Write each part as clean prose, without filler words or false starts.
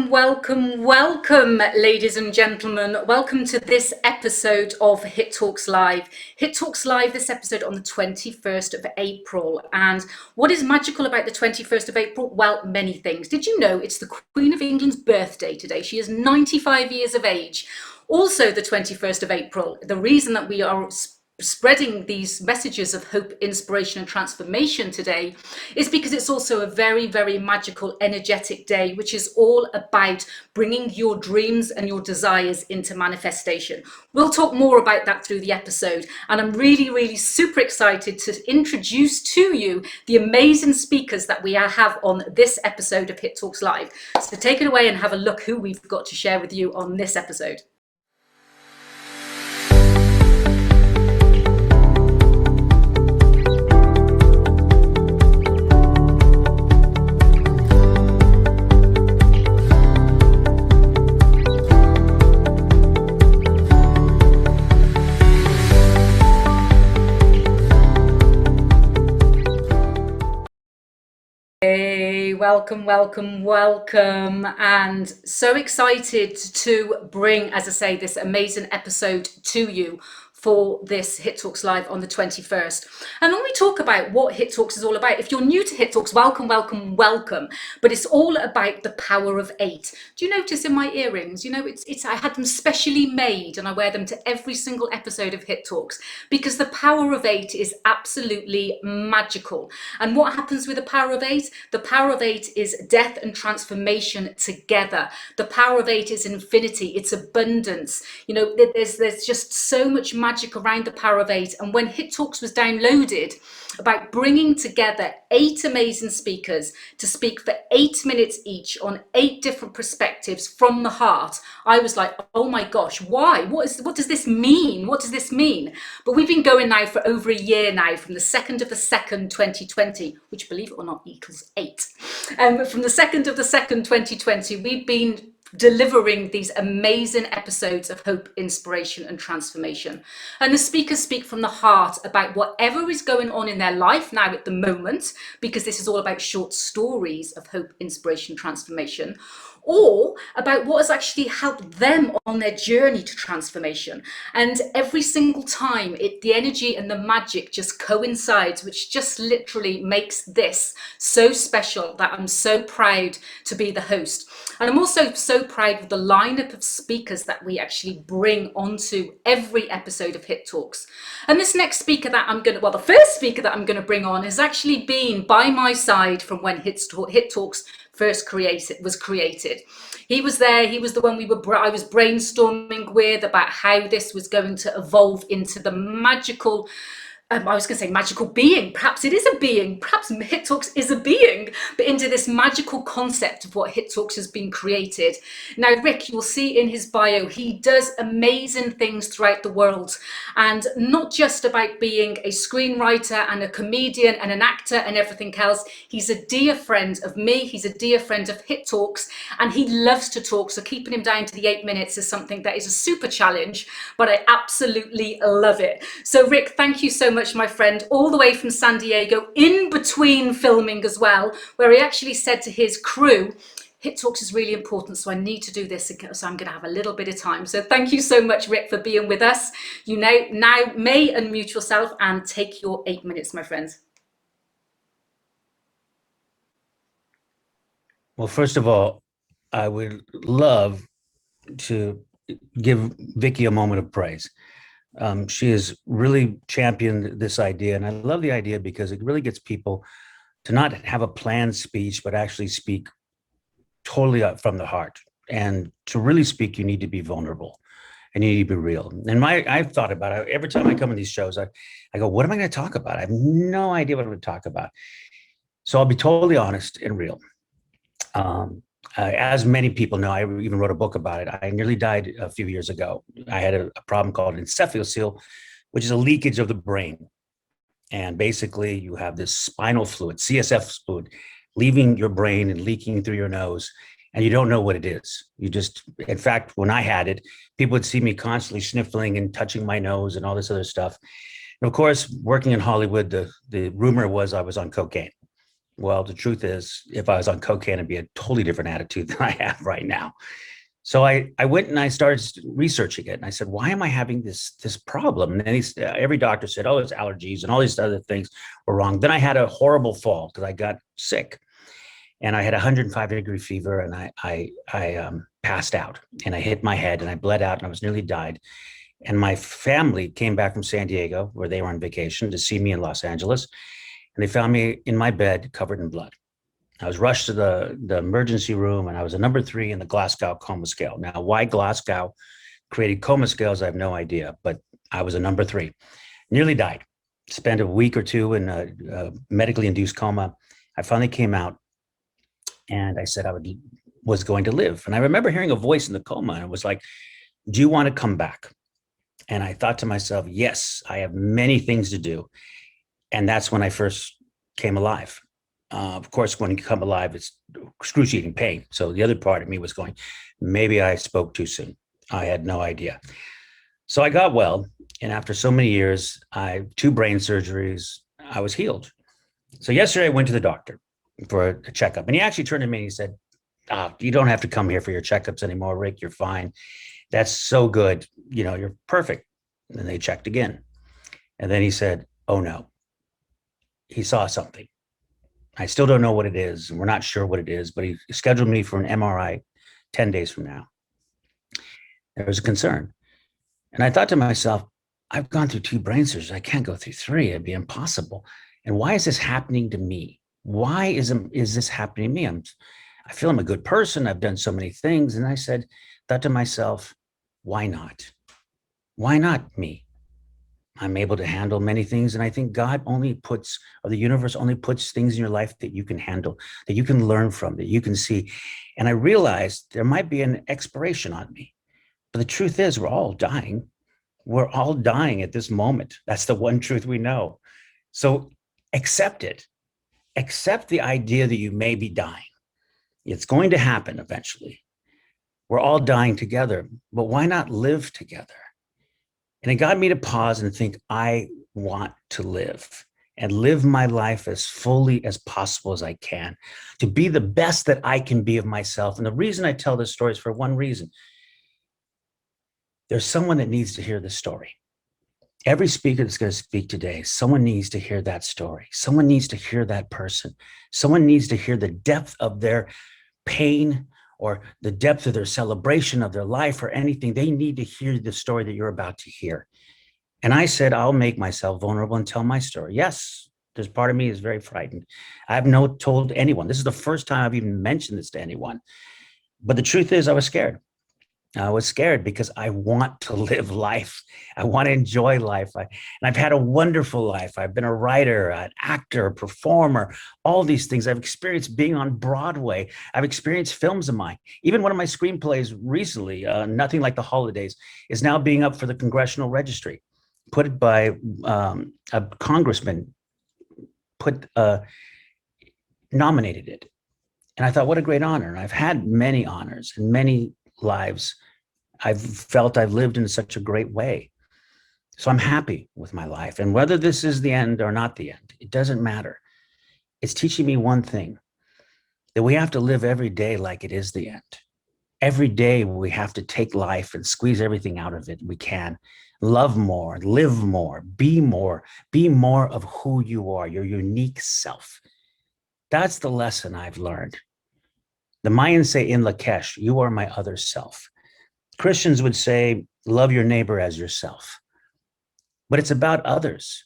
Welcome, ladies and gentlemen. Welcome to this episode of Hit Talks Live. Hit Talks Live, this episode on the 21st of April. And what is magical about the 21st of April? Well, many things. Did you know it's the Queen of England's birthday today? She is 95 years of age. Also, the 21st of April, the reason that we are spreading these messages of hope, inspiration and transformation today is because it's also a very, very magical, energetic day, which is all about bringing your dreams and your desires into manifestation. We'll talk more about that through the episode, and I'm really, really super excited to introduce to you the amazing speakers that we have on this episode of Hit Talks Live. So take it away and have a look who we've got to share with you on this episode. Hey, welcome, and so excited to bring, as I say, this amazing episode to you for this Hit Talks Live on the 21st. And when we talk about what Hit Talks is all about, if you're new to Hit Talks, welcome, but it's all about the power of 8. Do you notice in my earrings, you know, I had them specially made and I wear them to every single episode of Hit Talks because the power of 8 is absolutely magical. And what happens with the power of 8? The power of 8 is death and transformation together. The power of 8 is infinity, it's abundance. You know, there's just so much magic around the power of 8. And when Hit Talks was downloaded about bringing together 8 amazing speakers to speak for 8 minutes each on 8 different perspectives from the heart, I was like, oh my gosh, why? What does this mean? What does this mean? But we've been going now for over a year now, from the 2nd of the 2nd, 2020, which, believe it or not, equals 8. From the 2nd of the 2nd, 2020, we've been delivering these amazing episodes of hope, inspiration and transformation. And the speakers speak from the heart about whatever is going on in their life now at the moment, because this is all about short stories of hope, inspiration, transformation, or about what has actually helped them on their journey to transformation. And every single time the energy and the magic just coincides, which just literally makes this so special that I'm so proud to be the host. And I'm also so proud of the lineup of speakers that we actually bring onto every episode of Hit Talks. And this next speaker that the first speaker that I'm going to bring on has actually been by my side from when Hit Talks was created. He was there. He was the one I was brainstorming with about how this was going to evolve into the magical. I was going to say magical being. Perhaps it is a being. Perhaps Hit Talks is a being, but into this magical concept of what Hit Talks has been created. Now, Rick, you'll see in his bio, he does amazing things throughout the world, and not just about being a screenwriter and a comedian and an actor and everything else. He's a dear friend of me. He's a dear friend of Hit Talks, and he loves to talk. So keeping him down to the 8 minutes is something that is a super challenge, but I absolutely love it. So Rick, thank you so much, my friend, all the way from San Diego, in between filming as well, where he actually said to his crew, Hit Talks is really important, so I need to do this, so I'm going to have a little bit of time. So thank you so much, Rick, for being with us. You know, now may unmute yourself and take your 8 minutes, my friends. Well, first of all, I would love to give Vicky a moment of praise. She has really championed this idea, and I love the idea because it really gets people to not have a planned speech, but actually speak totally from the heart. And to really speak, you need to be vulnerable and you need to be real. And I've thought about it. Every time I come on these shows, I go, what am I going to talk about? I have no idea what I'm going to talk about. So I'll be totally honest and real. As many people know, I even wrote a book about it. I nearly died a few years ago. I had a problem called encephalocele, which is a leakage of the brain. And basically you have this spinal fluid, CSF fluid, leaving your brain and leaking through your nose. And you don't know what it is. In fact, when I had it, people would see me constantly sniffling and touching my nose and all this other stuff. And of course, working in Hollywood, the rumor was I was on cocaine. Well, the truth is, if I was on cocaine, it'd be a totally different attitude than I have right now. So I went and I started researching it, and I said, why am I having this problem? And then every doctor said, oh, it's allergies and all these other things were wrong. Then I had a horrible fall because I got sick, and I had 105-degree fever, and I passed out, and I hit my head, and I bled out, and I was nearly died. And my family came back from San Diego, where they were on vacation, to see me in Los Angeles, and they found me in my bed covered in blood. I was rushed to the emergency room, and I was a number 3 in the Glasgow coma scale. Now, why Glasgow created coma scales, I have no idea, but I was a number 3. Nearly died. Spent a week or two in a medically induced coma. I finally came out, and I said was going to live. And I remember hearing a voice in the coma, and it was like, do you want to come back? And I thought to myself, yes, I have many things to do. And that's when I first came alive. Of course, when you come alive, it's excruciating pain. So the other part of me was going, maybe I spoke too soon. I had no idea. So I got well. And after so many years, 2 brain surgeries, I was healed. So yesterday I went to the doctor for a checkup. And he actually turned to me and he said, you don't have to come here for your checkups anymore, Rick. You're fine. That's so good. You're perfect. And then they checked again. And then he said, oh no, he saw something. I still don't know what it is. We're not sure what it is, but he scheduled me for an MRI 10 days from now. There was a concern. And I thought to myself, I've gone through 2 brain surgeries. I can't go through 3. It'd be impossible. And why is this happening to me? Why is this happening to me? I feel I'm a good person. I've done so many things. And I thought to myself, why not? Why not me? I'm able to handle many things. And I think God or the universe only puts things in your life that you can handle, that you can learn from, that you can see. And I realized there might be an expiration on me. But the truth is, we're all dying. We're all dying at this moment. That's the one truth we know. So accept it. Accept the idea that you may be dying. It's going to happen eventually. We're all dying together, but why not live together? And it got me to pause and think, I want to live and live my life as fully as possible as I can, to be the best that I can be of myself. And the reason I tell this story is for one reason. There's someone that needs to hear this story. Every speaker that's going to speak today, someone needs to hear that story. Someone needs to hear that person. Someone needs to hear the depth of their pain or the depth of their celebration of their life or anything. They need to hear the story that you're about to hear. And I said, I'll make myself vulnerable and tell my story. Yes, there's part of me is very frightened. I have not told anyone. This is the first time I've even mentioned this to anyone. But the truth is, I was scared. I was scared because I want to live life. I want to enjoy life. And I've had a wonderful life. I've been a writer, an actor, a performer, all these things. I've experienced being on Broadway. I've experienced films of mine. Even one of my screenplays recently, Nothing Like the Holidays, is now being up for the Congressional Registry, put by a congressman, nominated it. And I thought, what a great honor. And I've had many honors and many lives. I've felt I've lived in such a great way. So I'm happy with my life. And whether this is the end or not the end, it doesn't matter. It's teaching me one thing, that we have to live every day like it is the end. Every day we have to take life and squeeze everything out of it we can. Love more, live more, be more of who you are, your unique self. That's the lesson I've learned. The Mayans say in Lakesh, you are my other self. Christians would say, love your neighbor as yourself. But it's about others.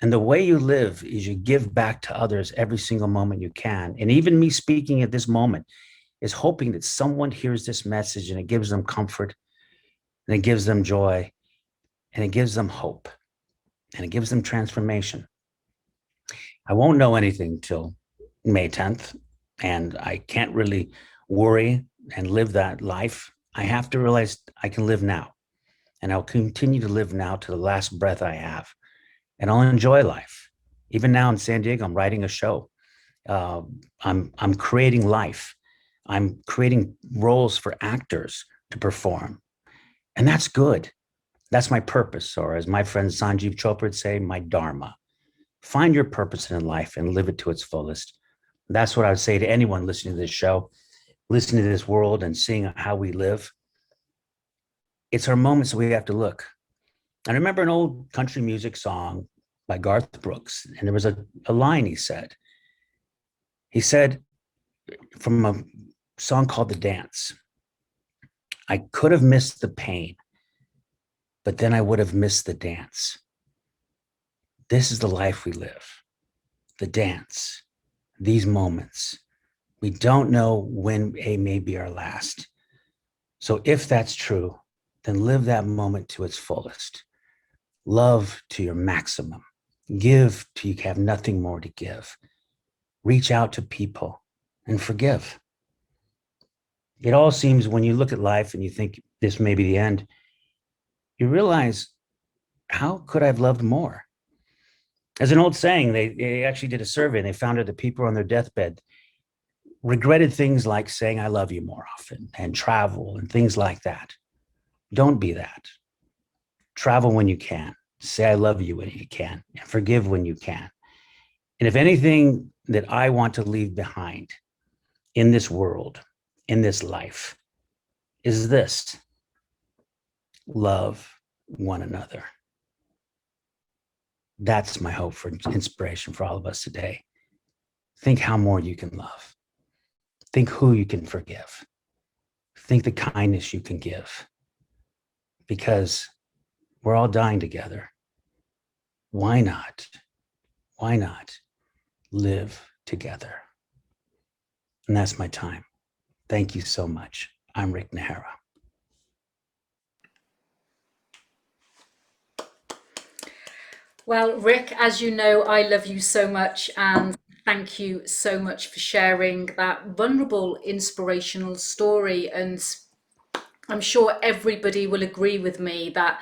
And the way you live is you give back to others every single moment you can. And even me speaking at this moment is hoping that someone hears this message and it gives them comfort, and it gives them joy, and it gives them hope, and it gives them transformation. I won't know anything till May 10th, and I can't really worry and live that life. I have to realize I can live now, and I'll continue to live now to the last breath I have, and I'll enjoy life. Even now in San Diego, I'm writing a show. I'm creating life. I'm creating roles for actors to perform, and that's good. That's my purpose, or as my friend Sanjeev Chopra would say, my dharma. Find your purpose in life and live it to its fullest. That's what I would say to anyone listening to this show, listening to this world and seeing how we live. It's our moments that we have to look. I remember an old country music song by Garth Brooks, and there was a line he said. He said, from a song called The Dance, I could have missed the pain, but then I would have missed the dance. This is the life we live, the dance, these moments. We don't know when it may be our last. So if that's true, then live that moment to its fullest. Love to your maximum. Give till you have nothing more to give. Reach out to people and forgive. It all seems, when you look at life and you think this may be the end, you realize, how could I have loved more? As an old saying, they actually did a survey and they found out that people on their deathbed regretted things like saying I love you more often, and travel and things like that. Don't be that. Travel when you can. Say I love you when you can, and forgive when you can. And if anything that I want to leave behind in this world, in this life, is this: love one another. That's my hope for inspiration for all of us today. Think how more you can love. Think who you can forgive. Think the kindness you can give. Because we're all dying together. Why not? Why not live together? And that's my time. Thank you so much. I'm Rick Najera. Well, Rick, as you know, I love you so much, and thank you so much for sharing that vulnerable, inspirational story. And I'm sure everybody will agree with me that,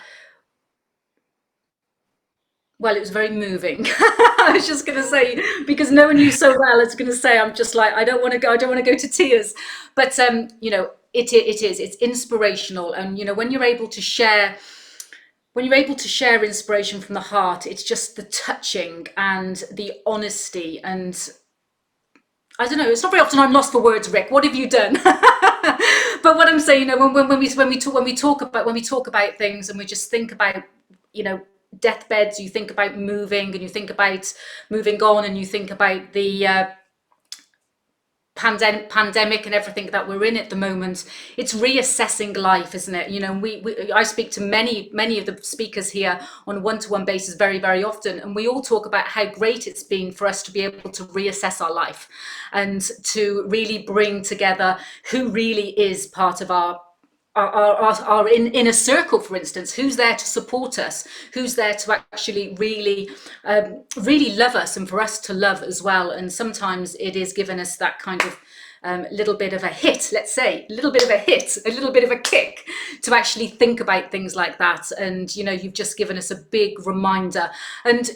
well, it was very moving. I was just going to say, because knowing you so well, it's going to say, I'm just like, I don't want to go, I don't want to go to tears. But, it's inspirational. And, when you're able to share, inspiration from the heart, it's just the touching and the honesty. And I don't know, it's not very often I'm lost for words, Rick. What have you done? But what I'm saying, when we talk about things, and we just think about, deathbeds, you think about moving, and you think about moving on, and you think about the pandemic and everything that we're in at the moment. It's reassessing life, isn't it? I speak to many of the speakers here on a one-to-one basis very, very often, and we all talk about how great it's been for us to be able to reassess our life and to really bring together who really is part of our in a circle, for instance. Who's there to support us, who's there to actually really love us, and for us to love as well. And sometimes it is giving us that kind of little bit of a hit, let's say, a little bit of a kick to actually think about things like that. And you've just given us a big reminder. And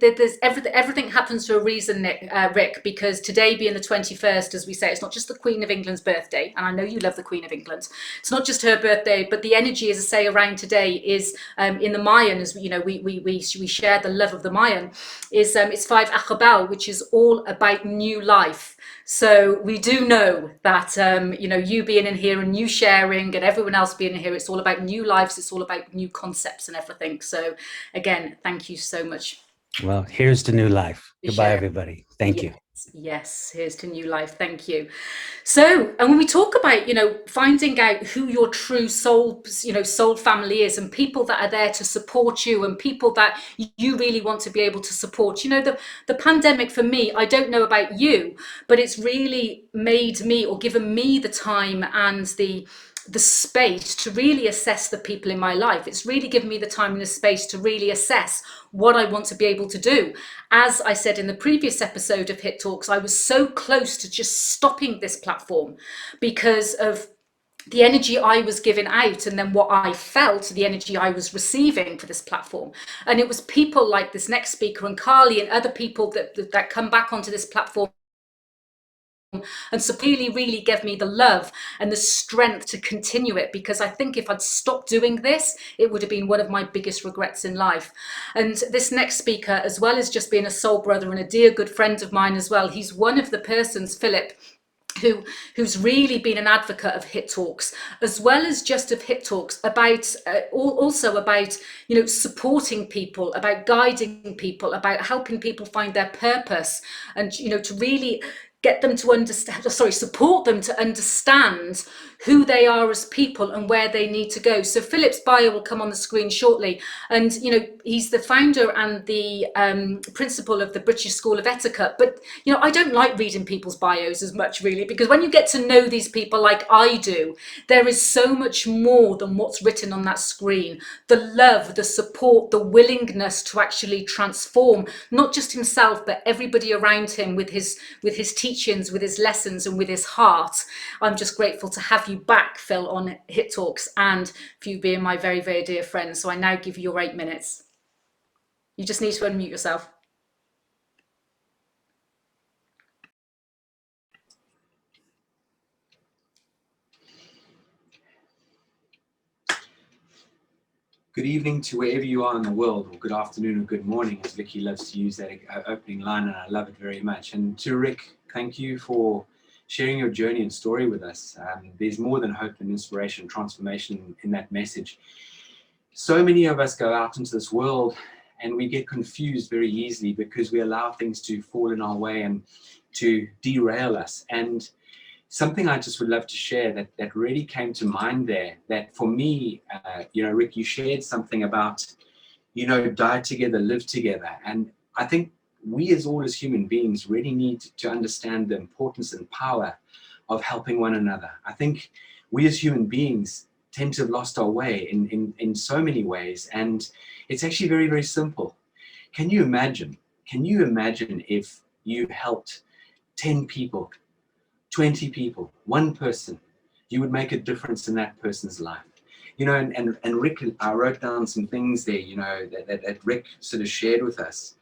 there's everything happens for a reason, Rick, because today being the 21st, as we say, it's not just the Queen of England's birthday, and I know you love the Queen of England. It's not just her birthday, but the energy, as I say, around today is in the Mayan, as we share the love of the Mayan, is it's 5 Achabal, which is all about new life. So we do know that, you being in here and you sharing and everyone else being in here, it's all about new lives. It's all about new concepts and everything. So again, thank you so much. Well, here's to new life. Goodbye, everybody. Thank you. Yes, here's to new life. Thank you. So, and when we talk about, finding out who your true soul family is, and people that are there to support you, and people that you really want to be able to support. The pandemic for me, I don't know about you, but it's really made me, or given me, the time and the space to really assess the people in my life. It's really given me the time and the space to really assess what I want to be able to do. As I said in the previous episode of Hit Talks, I was so close to just stopping this platform because of the energy I was giving out, and then what I felt, the energy I was receiving for this platform. And it was people like this next speaker and Carly and other people that come back onto this platform And so really gave me the love and the strength to continue it, because I think if I'd stopped doing this, it would have been one of my biggest regrets in life. And this next speaker, as well as just being a soul brother and a dear good friend of mine as well, he's one of the persons, Philip, who's really been an advocate of Hit Talks, as well as just of Hit Talks, about also about, you know, supporting people, about guiding people, about helping people find their purpose, and, you know, to really get them to understand, support them to understand who they are as people and where they need to go. So Philip's bio will come on the screen shortly. And, you know, he's the founder and the principal of the British School of Etiquette. But, you know, I don't like reading people's bios as much, really, because when you get to know these people like I do, there is so much more than what's written on that screen. The love, the support, the willingness to actually transform, not just himself, but everybody around him with his teachings, with his lessons, and with his heart. I'm just grateful to have you back, Phil, on Hit Talks, and for you being my very dear friend. So I now give you your 8 minutes. You just need to unmute yourself. Good evening to wherever you are in the world, or good afternoon or good morning, as Vicky loves to use that opening line, and I love it very much. And to Rick, thank you for sharing your journey and story with us. There's more than hope and inspiration and transformation in that message. So many of us go out into this world and we get confused very easily because we allow things to fall in our way and to derail us. And something I just would love to share that really came to mind there, that for me, you know, Rick, you shared something about, you know, die together, live together. And I think we as human beings really need to understand the importance and power of helping one another. I think we as human beings tend to have lost our way in so many ways. And it's actually very simple. Can you imagine if you helped 10 people, 20 people, one person, you would make a difference in that person's life. You know, and Rick, I wrote down some things there, you know, that Rick sort of shared with us.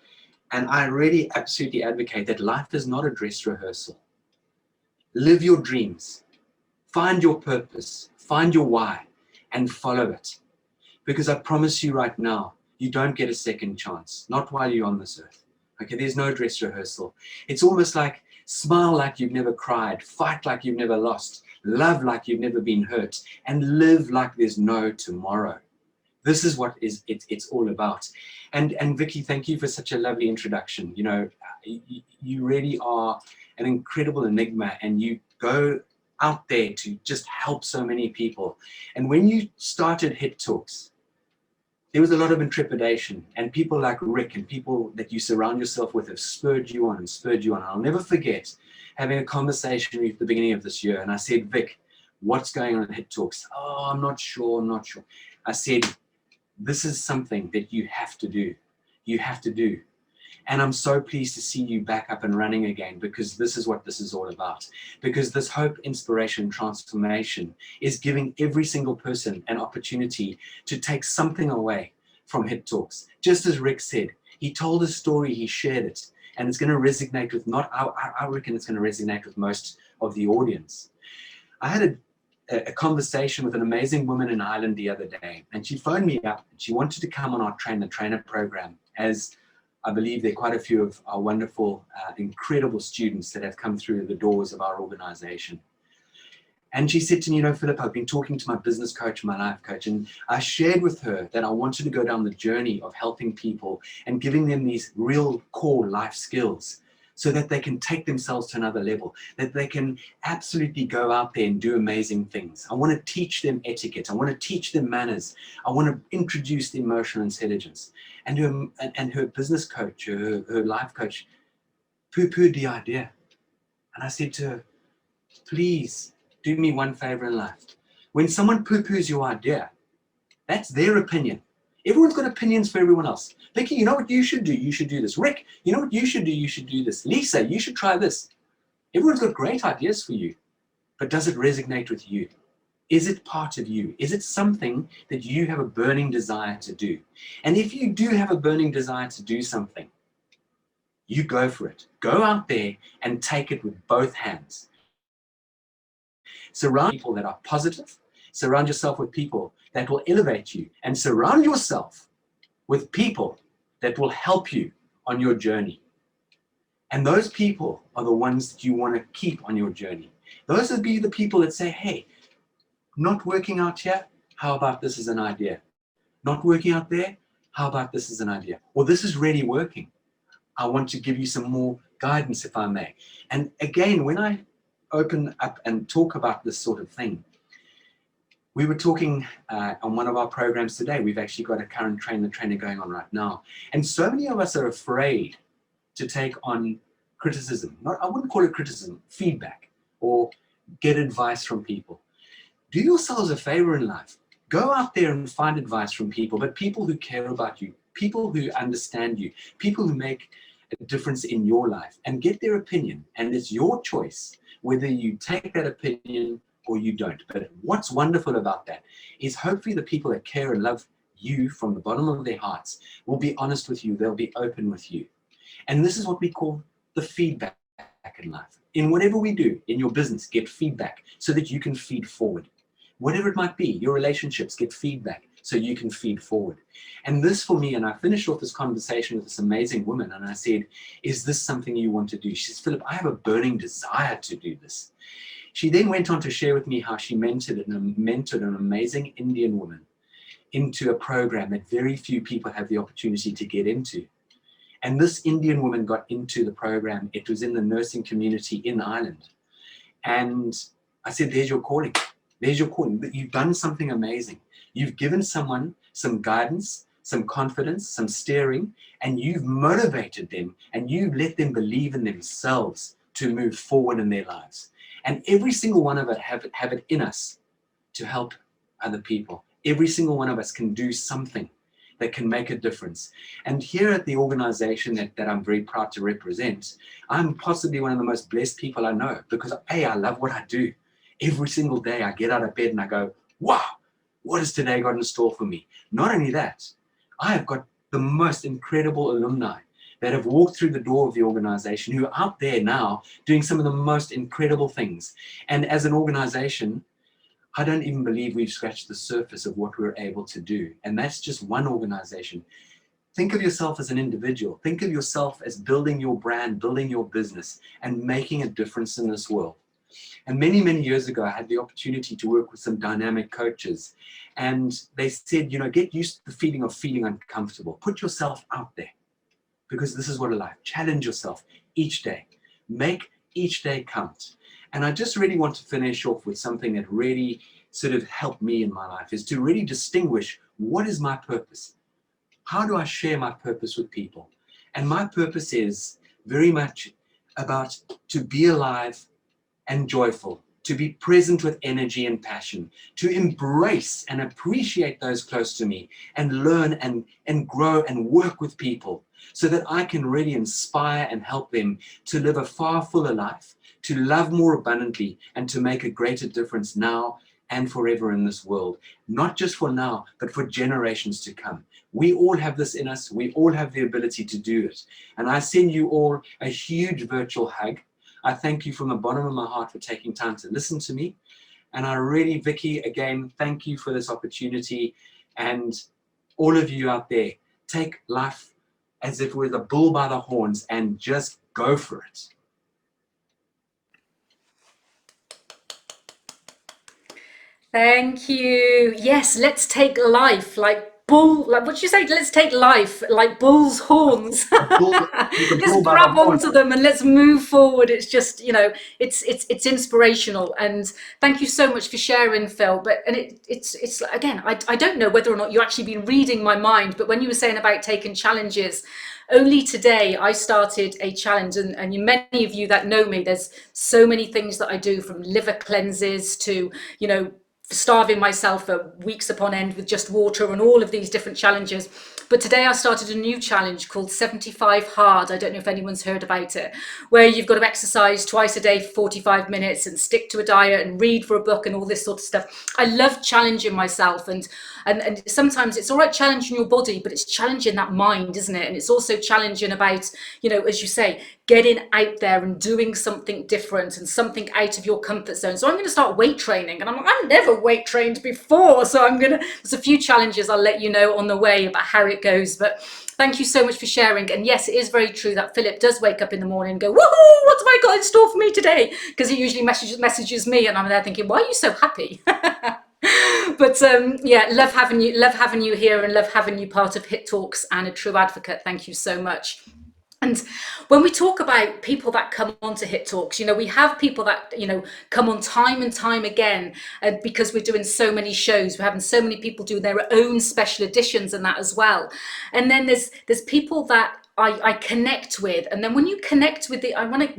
And I really absolutely advocate that life is not a dress rehearsal. Live your dreams, find your purpose, find your why, and follow it. Because I promise you right now, you don't get a second chance, not while you're on this earth. Okay, there's no dress rehearsal. It's almost like smile like you've never cried, fight like you've never lost, love like you've never been hurt, and live like there's no tomorrow. This is what it's all about. And Vicky, thank you for such a lovely introduction. You know, you really are an incredible enigma, and you go out there to just help so many people. And when you started Hit Talks, there was a lot of intrepidation, and people like Rick and people that you surround yourself with have spurred you on and spurred you on. I'll never forget having a conversation at the beginning of this year, and I said, Vic, what's going on in Hit Talks? Oh, I'm not sure. I said, this is something that you have to do. You have to do. And I'm so pleased to see you back up and running again, because this is what this is all about. Because this hope, inspiration, transformation is giving every single person an opportunity to take something away from Hit Talks. Just as Rick said, he told a story, he shared it, and it's going to resonate with I reckon it's going to resonate with most of the audience. I had a conversation with an amazing woman in Ireland the other day, and she phoned me up. She wanted to come on our trainer program, as I believe there are quite a few of our wonderful, incredible students that have come through the doors of our organization. And she said to me, you know, Philip, I've been talking to my business coach, my life coach, and I shared with her that I wanted to go down the journey of helping people and giving them these real core life skills so that they can take themselves to another level, that they can absolutely go out there and do amazing things. I want to teach them etiquette. I want to teach them manners. I want to introduce the emotional intelligence. And her business coach, her life coach, poo-pooed the idea. And I said to her, please do me one favor in life. When someone poo-poos your idea, that's their opinion. Everyone's got opinions for everyone else. Vicky, you know what you should do? You should do this. Rick, you know what you should do? You should do this. Lisa, you should try this. Everyone's got great ideas for you, but does it resonate with you? Is it part of you? Is it something that you have a burning desire to do? And if you do have a burning desire to do something, you go for it. Go out there and take it with both hands. Surround people that are positive. Surround yourself with people that will elevate you, and surround yourself with people that will help you on your journey. And those people are the ones that you want to keep on your journey. Those would be the people that say, hey, not working out here, how about this is an idea? Not working out there, how about this is an idea? Or this is really working. I want to give you some more guidance, if I may. And again, when I open up and talk about this sort of thing, we were talking on one of our programs today. We've actually got a current trainer going on right now. And so many of us are afraid to take on criticism. I wouldn't call it criticism, feedback, or get advice from people. Do yourselves a favor in life. Go out there and find advice from people, but people who care about you, people who understand you, people who make a difference in your life, and get their opinion. And it's your choice whether you take that opinion or you don't. But what's wonderful about that is hopefully the people that care and love you from the bottom of their hearts will be honest with you. They'll be open with you. And this is what we call the feedback in life. In whatever we do, in your business, get feedback so that you can feed forward. Whatever it might be, your relationships, get feedback so you can feed forward. And this for me, and I finished off this conversation with this amazing woman, and I said, is this something you want to do? She says, Philip, I have a burning desire to do this. She then went on to share with me how she mentored an amazing Indian woman into a program that very few people have the opportunity to get into. And this Indian woman got into the program. It was in the nursing community in Ireland. And I said, there's your calling. There's your calling. You've done something amazing. You've given someone some guidance, some confidence, some steering, and you've motivated them, and you've let them believe in themselves to move forward in their lives. And every single one of us have it in us to help other people. Every single one of us can do something that can make a difference. And here at the organization that I'm very proud to represent, I'm possibly one of the most blessed people I know, because A, I love what I do. Every single day I get out of bed and I go, wow, what has today got in store for me? Not only that, I have got the most incredible alumni that have walked through the door of the organization who are out there now doing some of the most incredible things. And as an organization, I don't even believe we've scratched the surface of what we're able to do. And that's just one organization. Think of yourself as an individual. Think of yourself as building your brand, building your business, and making a difference in this world. And many, many years ago, I had the opportunity to work with some dynamic coaches. And they said, get used to the feeling of feeling uncomfortable. Put yourself out there, because this is what a life. Challenge yourself each day. Make each day count. And I just really want to finish off with something that really sort of helped me in my life, is to really distinguish what is my purpose. How do I share my purpose with people? And my purpose is very much about to be alive and joyful, to be present with energy and passion, to embrace and appreciate those close to me, and learn and grow and work with people so that I can really inspire and help them to live a far fuller life, to love more abundantly, and to make a greater difference now and forever in this world. Not just for now, but for generations to come. We all have this in us. We all have the ability to do it. And I send you all a huge virtual hug. I thank you from the bottom of my heart for taking time to listen to me. And I really, Vicky, again, thank you for this opportunity. And all of you out there, take life as if it was a bull by the horns and just go for it. Thank you. Yes, let's take life like what did you say? Let's take life like bull's horns. Let's grab onto them and let's move forward. It's just, it's inspirational. And thank you so much for sharing, Phil. It's again, I don't know whether or not you actually been reading my mind, but when you were saying about taking challenges, only today I started a challenge, and many of you that know me, there's so many things that I do, from liver cleanses to, starving myself for weeks upon end with just water and all of these different challenges. But today I started a new challenge called 75 Hard. I don't know if anyone's heard about it, where you've got to exercise twice a day for 45 minutes and stick to a diet and read for a book and all this sort of stuff. I love challenging myself, and sometimes it's all right challenging your body, but it's challenging that mind, isn't it? And it's also challenging about, you know, as you say, getting out there and doing something different and something out of your comfort zone. So I'm going to start weight training, and I've never weight trained before, so there's a few challenges I'll let you know on the way about how it goes. But thank you so much for sharing. And yes, it is very true that Philip does wake up in the morning and go, woohoo, what have I got in store for me today? Because he usually messages me, and I'm there thinking, why are you so happy? But yeah, love having you here, and love having you part of Hit Talks and a true advocate. Thank you so much. And when we talk about people that come on to Hit Talks, you know, we have people that, you know, come on time and time again, because we're doing so many shows. We're having so many people do their own special editions and that as well. And then there's people that I connect with, and then when you connect with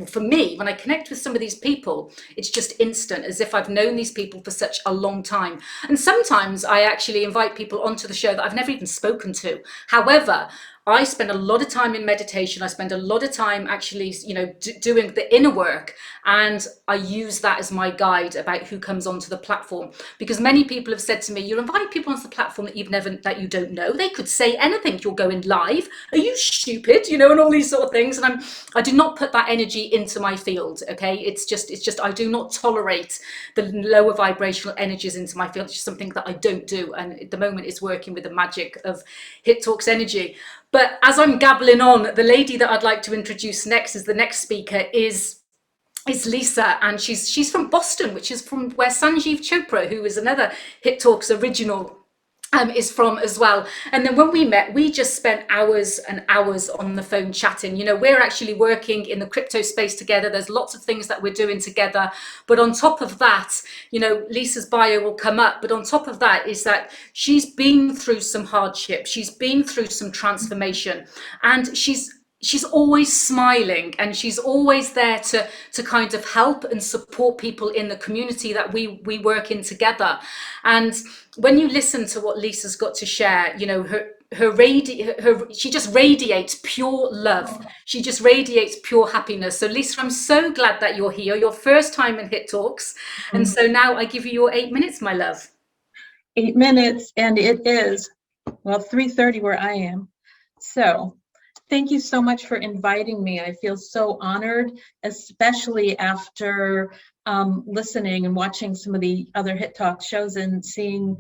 for me, when I connect with some of these people, it's just instant, as if I've known these people for such a long time. And sometimes I actually invite people onto the show that I've never even spoken to. However, I spend a lot of time in meditation. I spend a lot of time actually, you know, doing the inner work, and I use that as my guide about who comes onto the platform. Because many people have said to me, you're inviting people onto the platform that you don't know. They could say anything. You're going live. Are you stupid? You know, and all these sort of things. And I do not put that energy into my field. Okay, it's just I do not tolerate the lower vibrational energies into my field. It's just something that I don't do. And at the moment, it's working with the magic of Hit Talks energy. But as I'm gabbling on, the lady that I'd like to introduce next as the next speaker is Lisa, and she's from Boston, which is from where Sanjeev Chopra, who is another Hit Talks original, is from as well. And then when we met, we just spent hours and hours on the phone chatting. You know, we're actually working in the crypto space together. There's lots of things that we're doing together. But on top of that, you know, Lisa's bio will come up. But on top of that is that she's been through some hardship. She's been through some transformation, and she's always smiling, and she's always there to kind of help and support people in the community that we work in together. And when you listen to what Lisa's got to share, you know, she just radiates pure love. She just radiates pure happiness. So Lisa, I'm so glad that you're here. Your first time in Hit Talks. And so now I give you your 8 minutes, my love. 8 minutes, and it is, well, 3:30 where I am. So thank you so much for inviting me. I feel so honored, especially after listening and watching some of the other Hit Talk shows and seeing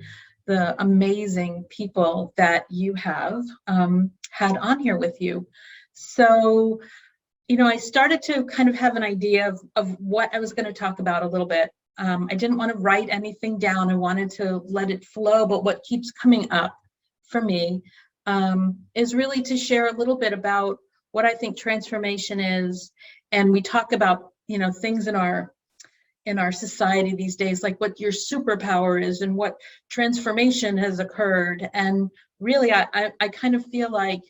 the amazing people that you have had on here with you. So, you know, I started to kind of have an idea of what I was going to talk about a little bit. I didn't want to write anything down. I wanted to let it flow, but what keeps coming up for me is really to share a little bit about what I think transformation is. And we talk about, you know, things in our society these days, like what your superpower is and what transformation has occurred. And really, I kind of feel like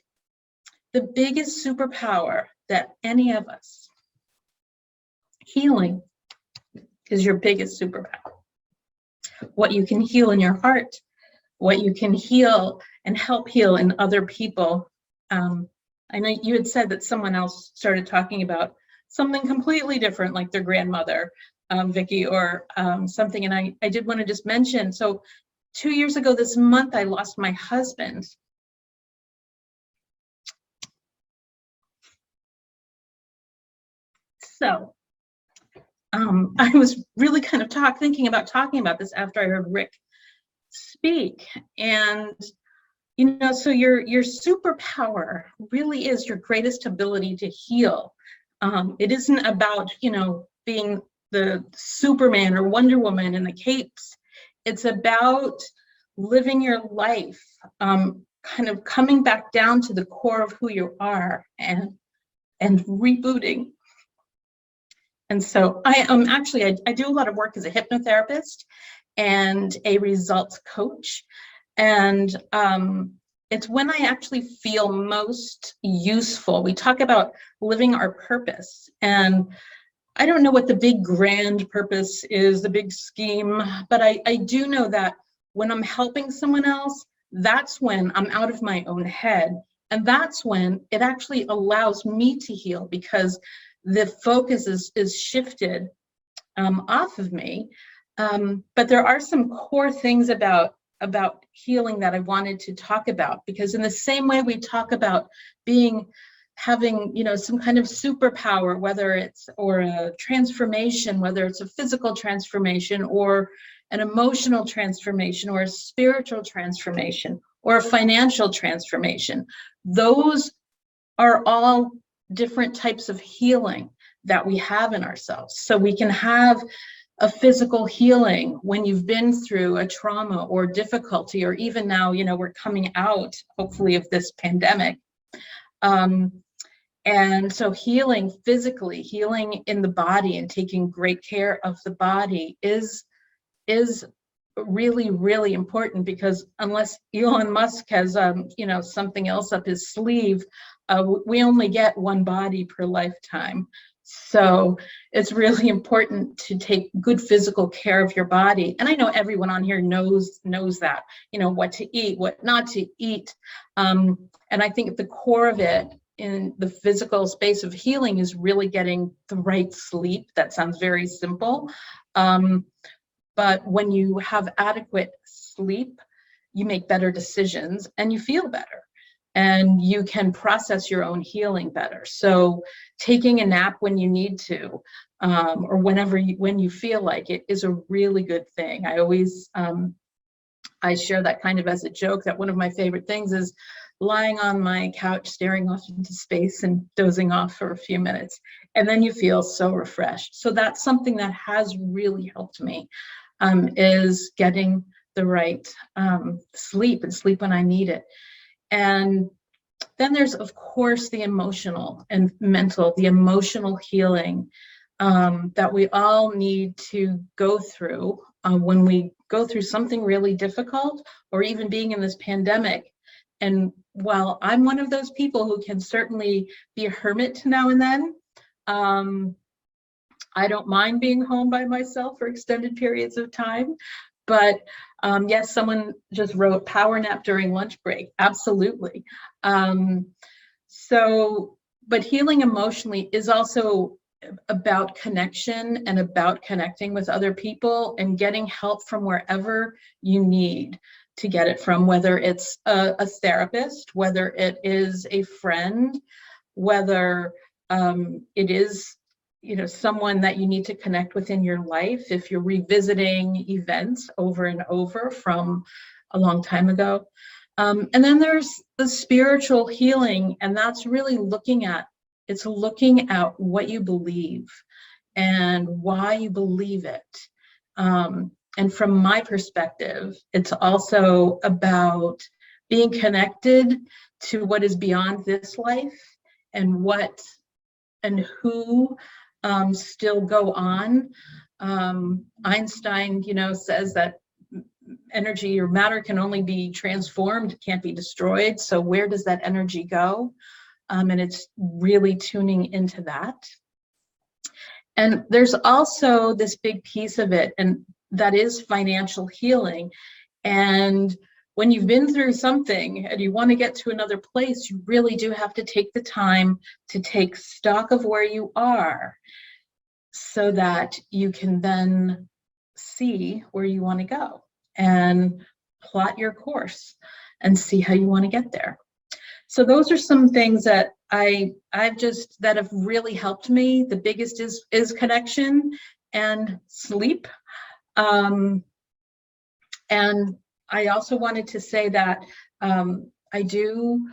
the biggest superpower that any of us, healing, is your biggest superpower. What you can heal in your heart, what you can heal and help heal in other people. I know you had said that someone else started talking about something completely different, like their grandmother, Vicky, or something. And I did want to just mention, so 2 years ago this month, I lost my husband. So I was really kind of thinking about talking about this after I heard Rick speak. And you know, so your superpower really is your greatest ability to heal. It isn't about, you know, being the Superman or Wonder Woman in the capes. It's about living your life, kind of coming back down to the core of who you are and rebooting. And so I do a lot of work as a hypnotherapist and a results coach. And it's when I actually feel most useful. We talk about living our purpose. And I don't know what the big grand purpose is, the big scheme, but I do know that when I'm helping someone else, that's when I'm out of my own head. And that's when it actually allows me to heal, because the focus is shifted off of me. But there are some core things about healing that I wanted to talk about, because in the same way we talk about having, you know, some kind of superpower, whether it's or a transformation, whether it's a physical transformation or an emotional transformation or a spiritual transformation or a financial transformation, those are all different types of healing that we have in ourselves. So we can have a physical healing when you've been through a trauma or difficulty, or even now, you know, we're coming out, hopefully, of this pandemic. And so healing physically, healing in the body and taking great care of the body is really, really important, because unless Elon Musk has, you know, something else up his sleeve, we only get one body per lifetime. So it's really important to take good physical care of your body. And I know everyone on here knows that, you know, what to eat, what not to eat. And I think at the core of it, in the physical space of healing, is really getting the right sleep. That sounds very simple. But when you have adequate sleep, you make better decisions and you feel better, and you can process your own healing better. So taking a nap when you need to, or when you feel like it, is a really good thing. I always, I share that kind of as a joke, that one of my favorite things is lying on my couch, staring off into space and dozing off for a few minutes. And then you feel so refreshed. So that's something that has really helped me, is getting the right sleep, and sleep when I need it. And then there's, of course, the emotional and mental, the emotional healing that we all need to go through when we go through something really difficult, or even being in this pandemic. And while I'm one of those people who can certainly be a hermit now and then, I don't mind being home by myself for extended periods of time. But yes, someone just wrote power nap during lunch break. Absolutely. But healing emotionally is also about connection, and about connecting with other people and getting help from wherever you need to get it from, whether it's a therapist, whether it is a friend, whether it is, you know, someone that you need to connect with in your life if you're revisiting events over and over from a long time ago. And then there's the spiritual healing, and that's really looking at what you believe and why you believe it. And from my perspective, it's also about being connected to what is beyond this life, and what and who still go on. Einstein, you know, says that energy or matter can only be transformed, it can't be destroyed. So where does that energy go? And it's really tuning into that. And there's also this big piece of it, and that is financial healing. And when you've been through something and you want to get to another place, you really do have to take the time to take stock of where you are, so that you can then see where you want to go and plot your course and see how you want to get there. So those are some things that that have really helped me. The biggest is connection and sleep. And I also wanted to say that I do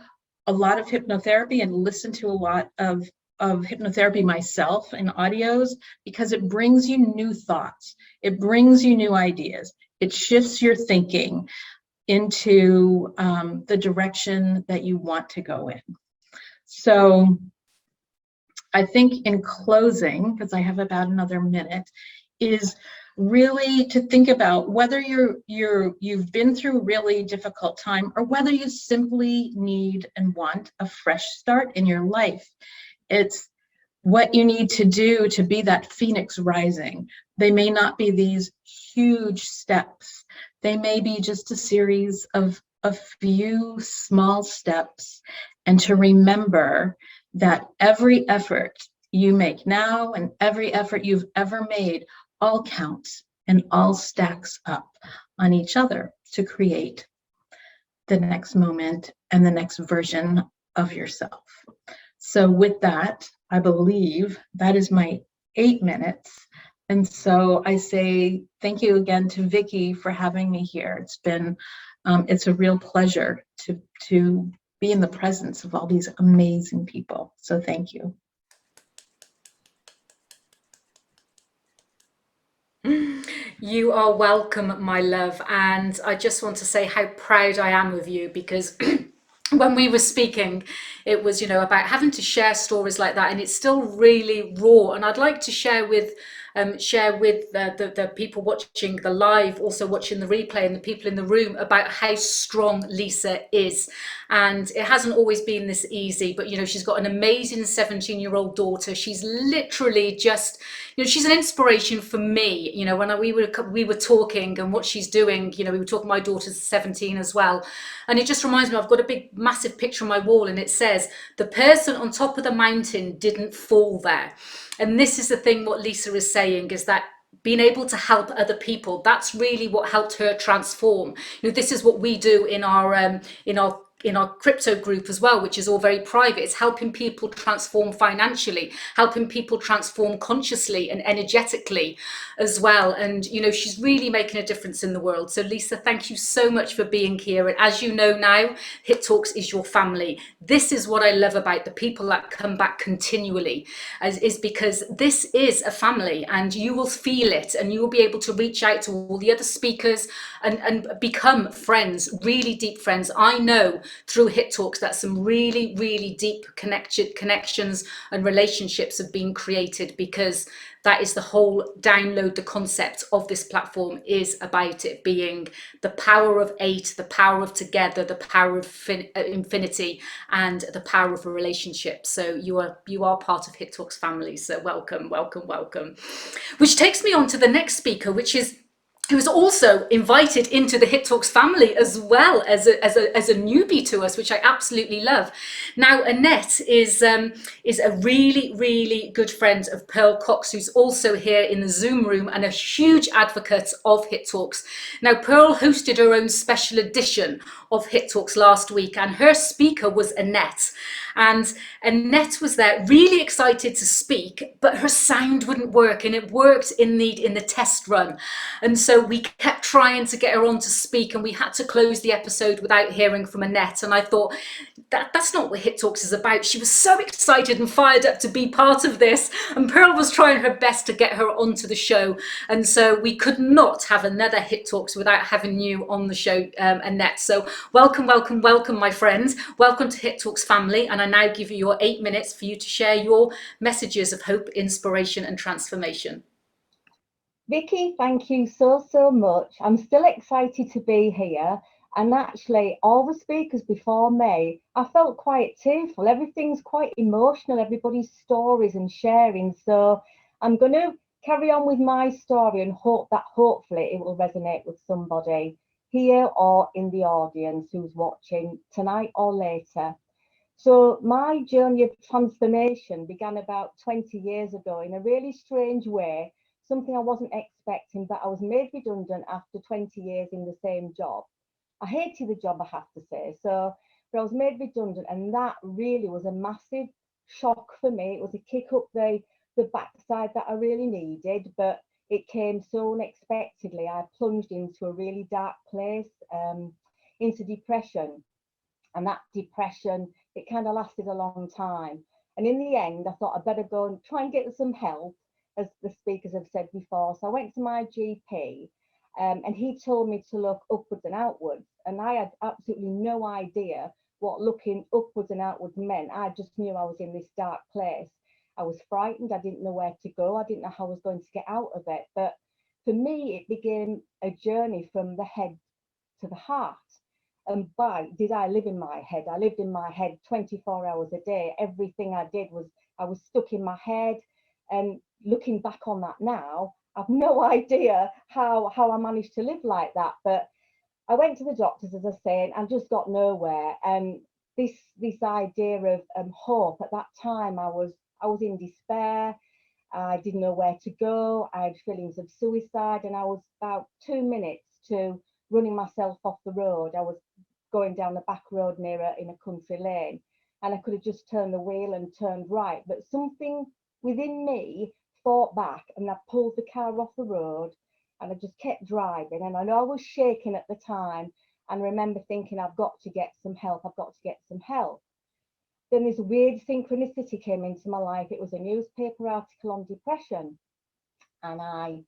a lot of hypnotherapy and listen to a lot of hypnotherapy myself in audios, because it brings you new thoughts. It brings you new ideas. It shifts your thinking into the direction that you want to go in. So I think in closing, because I have about another minute, is really to think about whether you've been through a really difficult time, or whether you simply need and want a fresh start in your life. It's what you need to do to be that phoenix rising. They may not be these huge steps. They may be just a series of a few small steps and to remember that every effort you make now and every effort you've ever made all counts and all stacks up on each other to create the next moment and the next version of yourself. So with that, I believe that is my 8 minutes. And so I say thank you again to Vicki for having me here. It's a real pleasure to be in the presence of all these amazing people. So thank you. You are welcome, my love. And I just want to say how proud I am of you, because when we were speaking, it was, about having to share stories like that, and it's still really raw. And I'd like to share with the people watching the live, also watching the replay, and the people in the room about how strong Lisa is. And it hasn't always been this easy, but she's got an amazing 17-year-old daughter. She's literally just, she's an inspiration for me. When we were talking and what she's doing, we were talking, my daughter's 17 as well. And it just reminds me, I've got a big, massive picture on my wall, and it says, the person on top of the mountain didn't fall there. And this is the thing, what Lisa is saying, is that being able to help other people, that's really what helped her transform. This is what we do in our crypto group as well, which is all very private. It's helping people transform financially, helping people transform consciously and energetically as well. And she's really making a difference in the world. So Lisa, thank you so much for being here. And as you know now, Hit Talks is your family. This is what I love about the people that come back continually, is because this is a family, and you will feel it, and you will be able to reach out to all the other speakers and become friends, really deep friends. I know through Hit Talks that some really, really deep connections and relationships have been created, because that is the whole download. The concept of this platform is about it being the power of 8, the power of together, the power of infinity, and the power of a relationship. So you are part of Hit Talks family. So welcome, welcome, welcome. Which takes me on to the next speaker, who was also invited into the Hit Talks family as well as a newbie to us, which I absolutely love. Now, Annette is a really, really good friend of Pearl Cox, who's also here in the Zoom room and a huge advocate of Hit Talks. Now, Pearl hosted her own special edition of Hit Talks last week, and her speaker was Annette. And Annette was there, really excited to speak, but her sound wouldn't work, and it worked in the test run. And so we kept trying to get her on to speak, and we had to close the episode without hearing from Annette. And I thought, that's not what Hit Talks is about. She was so excited and fired up to be part of this, and Pearl was trying her best to get her onto the show. And so we could not have another Hit Talks without having you on the show, Annette. So welcome, welcome, welcome, my friends. Welcome to Hit Talks family. And I now give you your 8 minutes for you to share your messages of hope, inspiration, and transformation. Vicki, thank you so much. I'm still excited to be here. And actually, all the speakers before me, I felt quite tearful. Everything's quite emotional, everybody's stories and sharing. So I'm going to carry on with my story and hope that hopefully it will resonate with somebody here or in the audience who's watching tonight or later. So my journey of transformation began about 20 years ago in a really strange way, something I wasn't expecting, but I was made redundant after 20 years in the same job. I hated the job, I have to say. But I was made redundant, and that really was a massive shock for me. It was a kick up the backside that I really needed, but it came so unexpectedly. I plunged into a really dark place, into depression. And that depression, it kind of lasted a long time. And in the end, I thought I'd better go and try and get some help, as the speakers have said before. So I went to my GP, and he told me to look upwards and outwards. And I had absolutely no idea what looking upwards and outwards meant. I just knew I was in this dark place. I was frightened. I didn't know where to go. I didn't know how I was going to get out of it. But for me, it became a journey from the head to the heart. And did I live in my head? I lived in my head 24 hours a day. Everything I did was, I was stuck in my head. And looking back on that now, I've no idea how I managed to live like that. But I went to the doctors, as I say, and just got nowhere. And this idea of hope, at that time I was in despair. I didn't know where to go. I had feelings of suicide, and I was about 2 minutes to running myself off the road. I was going down the back road in a country lane, and I could have just turned the wheel and turned right, but something within me fought back, and I pulled the car off the road, and I just kept driving. And I know I was shaking at the time, and I remember thinking, I've got to get some help. I've got to get some help. Then this weird synchronicity came into my life. It was a newspaper article on depression, and I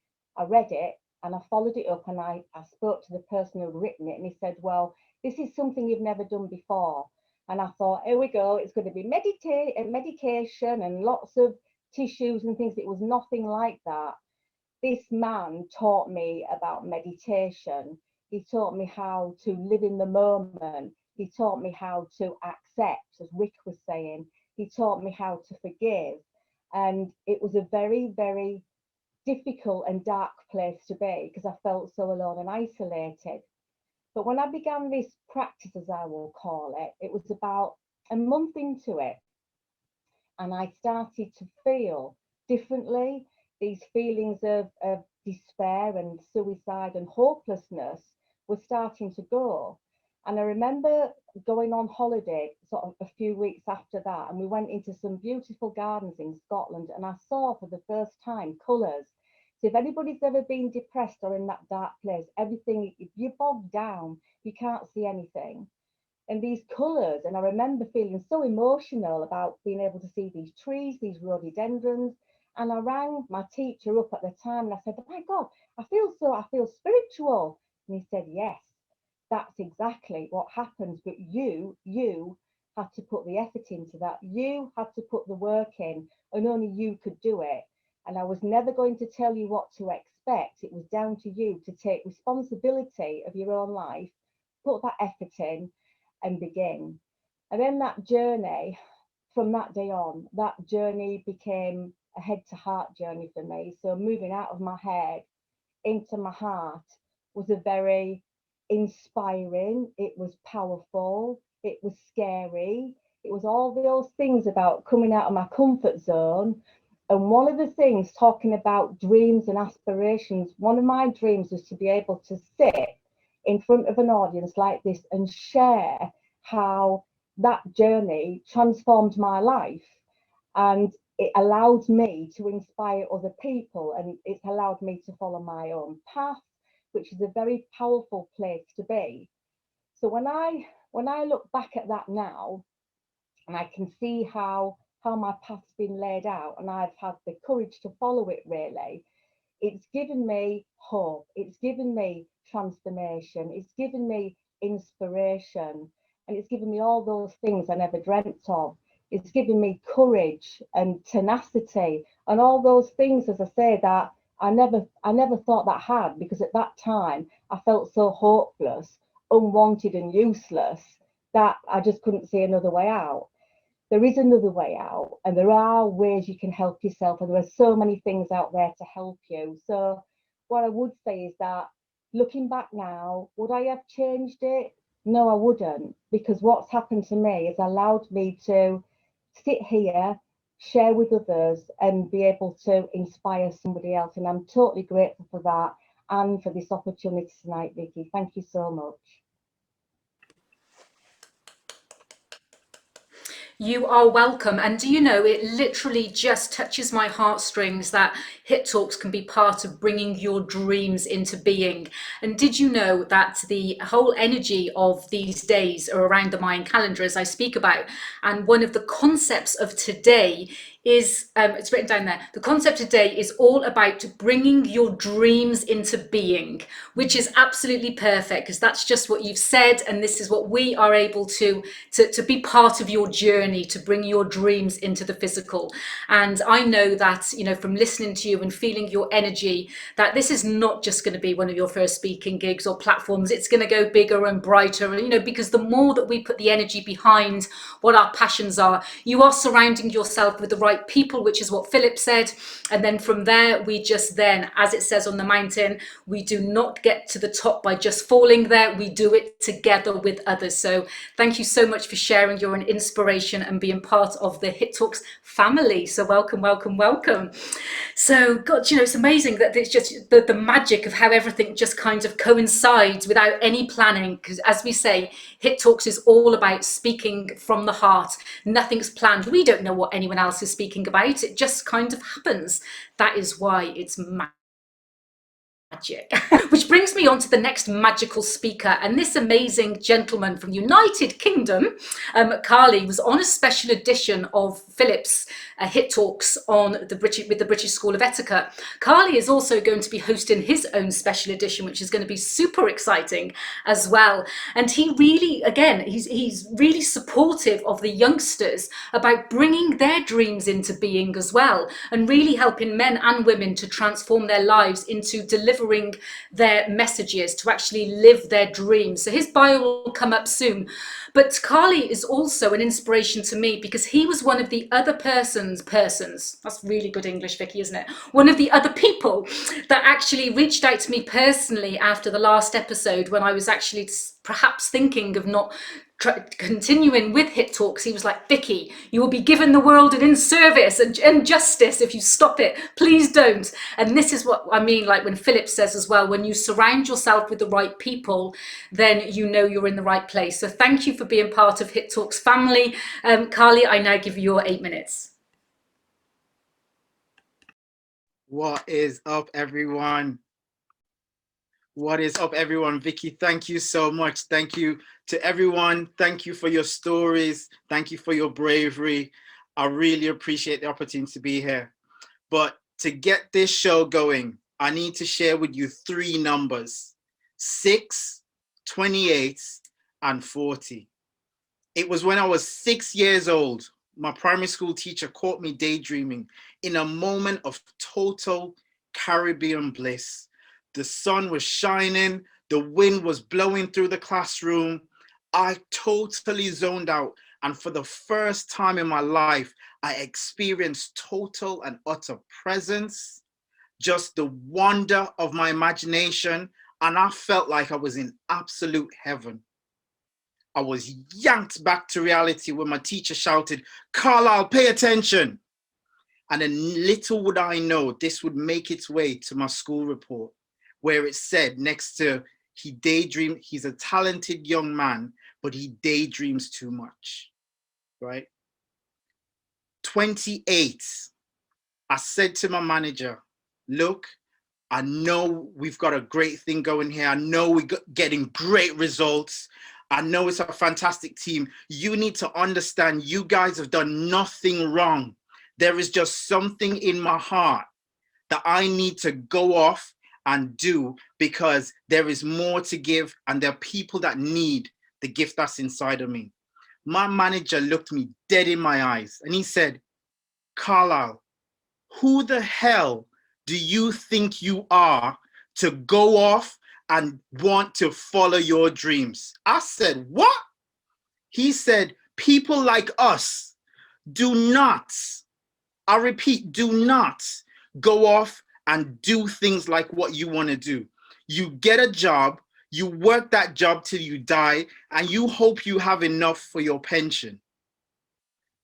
read it, and I followed it up, and I spoke to the person who had written it, and he said, well, this is something you've never done before. And I thought, here we go, it's going to be medication and lots of tissues and things. It was nothing like that. This man taught me about meditation. He taught me how to live in the moment. He taught me how to accept, as Rick was saying. He taught me how to forgive. And it was a very, very difficult and dark place to be, because I felt so alone and isolated. But when I began this practice, as I will call it, it was about a month into it, and I started to feel differently. These feelings of despair and suicide and hopelessness were starting to go. And I remember going on holiday sort of a few weeks after that, and we went into some beautiful gardens in Scotland, and I saw for the first time colours. So if anybody's ever been depressed or in that dark place, everything, if you're bogged down, you can't see anything. And these colours, and I remember feeling so emotional about being able to see these trees, these rhododendrons. And I rang my teacher up at the time, and I said, oh my God, I feel spiritual. And he said, yes, that's exactly what happens. But you had to put the effort into that. You had to put the work in, and only you could do it. And I was never going to tell you what to expect. It was down to you to take responsibility of your own life, put that effort in, and begin. And then that journey, from that day on, that journey became a head to heart journey for me. So moving out of my head into my heart was a very inspiring, it was powerful, it was scary, it was all those things about coming out of my comfort zone. And one of the things, talking about dreams and aspirations, one of my dreams was to be able to sit in front of an audience like this and share how that journey transformed my life. And it allowed me to inspire other people, and it's allowed me to follow my own path, which is a very powerful place to be. So when I look back at that now, and I can see how my path's been laid out, and I've had the courage to follow it, really, it's given me hope, it's given me transformation, it's given me inspiration, and it's given me all those things I never dreamt of. It's given me courage and tenacity and all those things, as I say, that I never thought that I had, because at that time I felt so hopeless, unwanted and useless that I just couldn't see another way out. There is another way out, and there are ways you can help yourself, and there are so many things out there to help you. So what I would say is that, looking back now, would I have changed it? No, I wouldn't, because what's happened to me has allowed me to sit here, share with others, and be able to inspire somebody else. And I'm totally grateful for that, and for this opportunity tonight, Vicky. Thank you so much. You are welcome. And do you know, it literally just touches my heartstrings that Hit Talks can be part of bringing your dreams into being. And did you know that the whole energy of these days are around the Mayan calendar, as I speak about? And one of the concepts of today is, it's written down there, the concept today is all about bringing your dreams into being, which is absolutely perfect, because that's just what you've said, and this is what we are able to be part of your journey, to bring your dreams into the physical. And I know that, you know, from listening to you you and feeling your energy, that this is not just going to be one of your first speaking gigs or platforms. It's going to go bigger and brighter, you know, because the more that we put the energy behind what our passions are, you are surrounding yourself with the right people, which is what Philip said. And then from there, we just then, as it says on the mountain, we do not get to the top by just falling there. We do it together with others. So thank you so much for sharing. You're an inspiration and being part of the Hit Talks family. So welcome, welcome, welcome. So God, you know, it's amazing that it's just the magic of how everything just kind of coincides without any planning. Because as we say, Hit Talks is all about speaking from the heart. Nothing's planned. We don't know what anyone else is speaking about. It just kind of happens. That is why it's magic. Which brings me on to the next magical speaker, and this amazing gentleman from United Kingdom, Carly, was on a special edition of Philip's Hit Talks on with the British School of Etiquette. Carly is also going to be hosting his own special edition, which is going to be super exciting as well. And he really, again, he's really supportive of the youngsters about bringing their dreams into being as well, and really helping men and women to transform their lives into delivering their messages, to actually live their dreams. So his bio will come up soon. But Carly is also an inspiration to me because he was one of the other persons, that's really good English, Vicky, isn't it? One of the other people that actually reached out to me personally after the last episode, when I was actually perhaps thinking of not continuing with Hit Talks. He was like, Vicky, you will be given the world an in-service and justice if you stop it. Please don't. And this is what I mean, like when Philip says as well, when you surround yourself with the right people, then you know you're in the right place. So thank you for being part of Hit Talks family. Carly, I now give you your 8 minutes. What is up, everyone? What is up, everyone? Vicky, thank you so much. Thank you to everyone. Thank you for your stories. Thank you for your bravery. I really appreciate the opportunity to be here. But to get this show going, I need to share with you 3 numbers: 6, 28, and 40. It was when I was 6 years old. My primary school teacher caught me daydreaming in a moment of total Caribbean bliss. The sun was shining, the wind was blowing through the classroom. I totally zoned out, and for the first time in my life, I experienced total and utter presence, just the wonder of my imagination, and I felt like I was in absolute heaven. I was yanked back to reality when my teacher shouted, "Carlyle, pay attention." And then little would I know this would make its way to my school report, where it said next to, he daydreamed, he's a talented young man, but he daydreams too much, right? 28, I said to my manager, look, I know we've got a great thing going here. I know we're getting great results. I know it's a fantastic team. You need to understand, you guys have done nothing wrong. There is just something in my heart that I need to go off and do, because there is more to give and there are people that need the gift that's inside of me. My manager looked me dead in my eyes and he said, Carlyle, who the hell do you think you are to go off and want to follow your dreams? I said, what? He said, people like us do not, I repeat, do not go off and do things like what you want to do. You get a job, you work that job till you die, and you hope you have enough for your pension.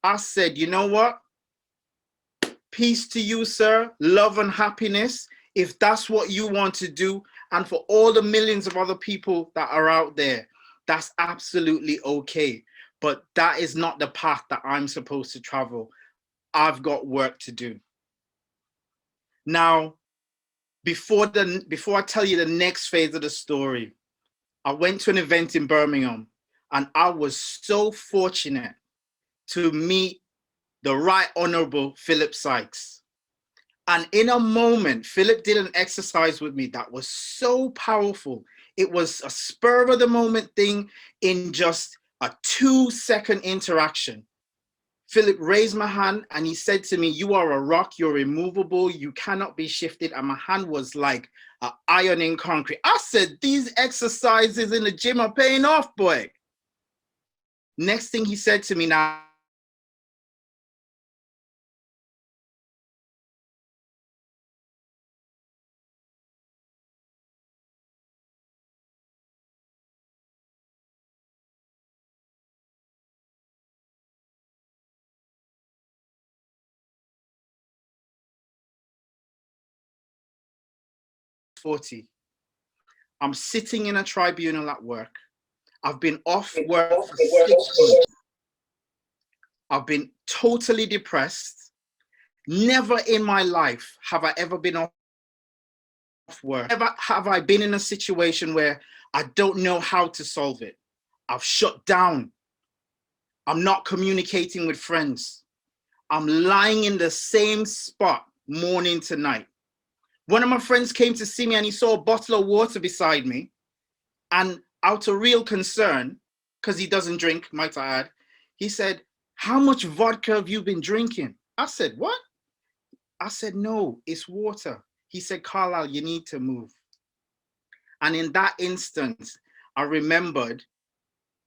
I said, you know what? Peace to you, sir. Love and happiness. If that's what you want to do, and for all the millions of other people that are out there, that's absolutely okay. But that is not the path that I'm supposed to travel. I've got work to do. Now, before I tell you the next phase of the story, I went to an event in Birmingham, and I was so fortunate to meet the Right Honorable Philip Sykes. And in a moment, Philip did an exercise with me that was so powerful. It was a spur of the moment thing in just a 2-second interaction. Philip raised my hand and he said to me, "You are a rock, you're immovable, you cannot be shifted." And my hand was like an iron in concrete. I said, these exercises in the gym are paying off, boy. Next thing he said to me, now, I'm sitting in a tribunal at work. I've been off work for 6 months. I've been totally depressed. Never in my life have I ever been off work. Never have I been in a situation where I don't know how to solve it. I've shut down. I'm not communicating with friends. I'm lying in the same spot morning to night. One of my friends came to see me and he saw a bottle of water beside me, and out of real concern, because he doesn't drink, might I add, he said, "How much vodka have you been drinking?" I said, "What?" I said, "No, it's water." He said, "Carlyle, you need to move." And in that instant, I remembered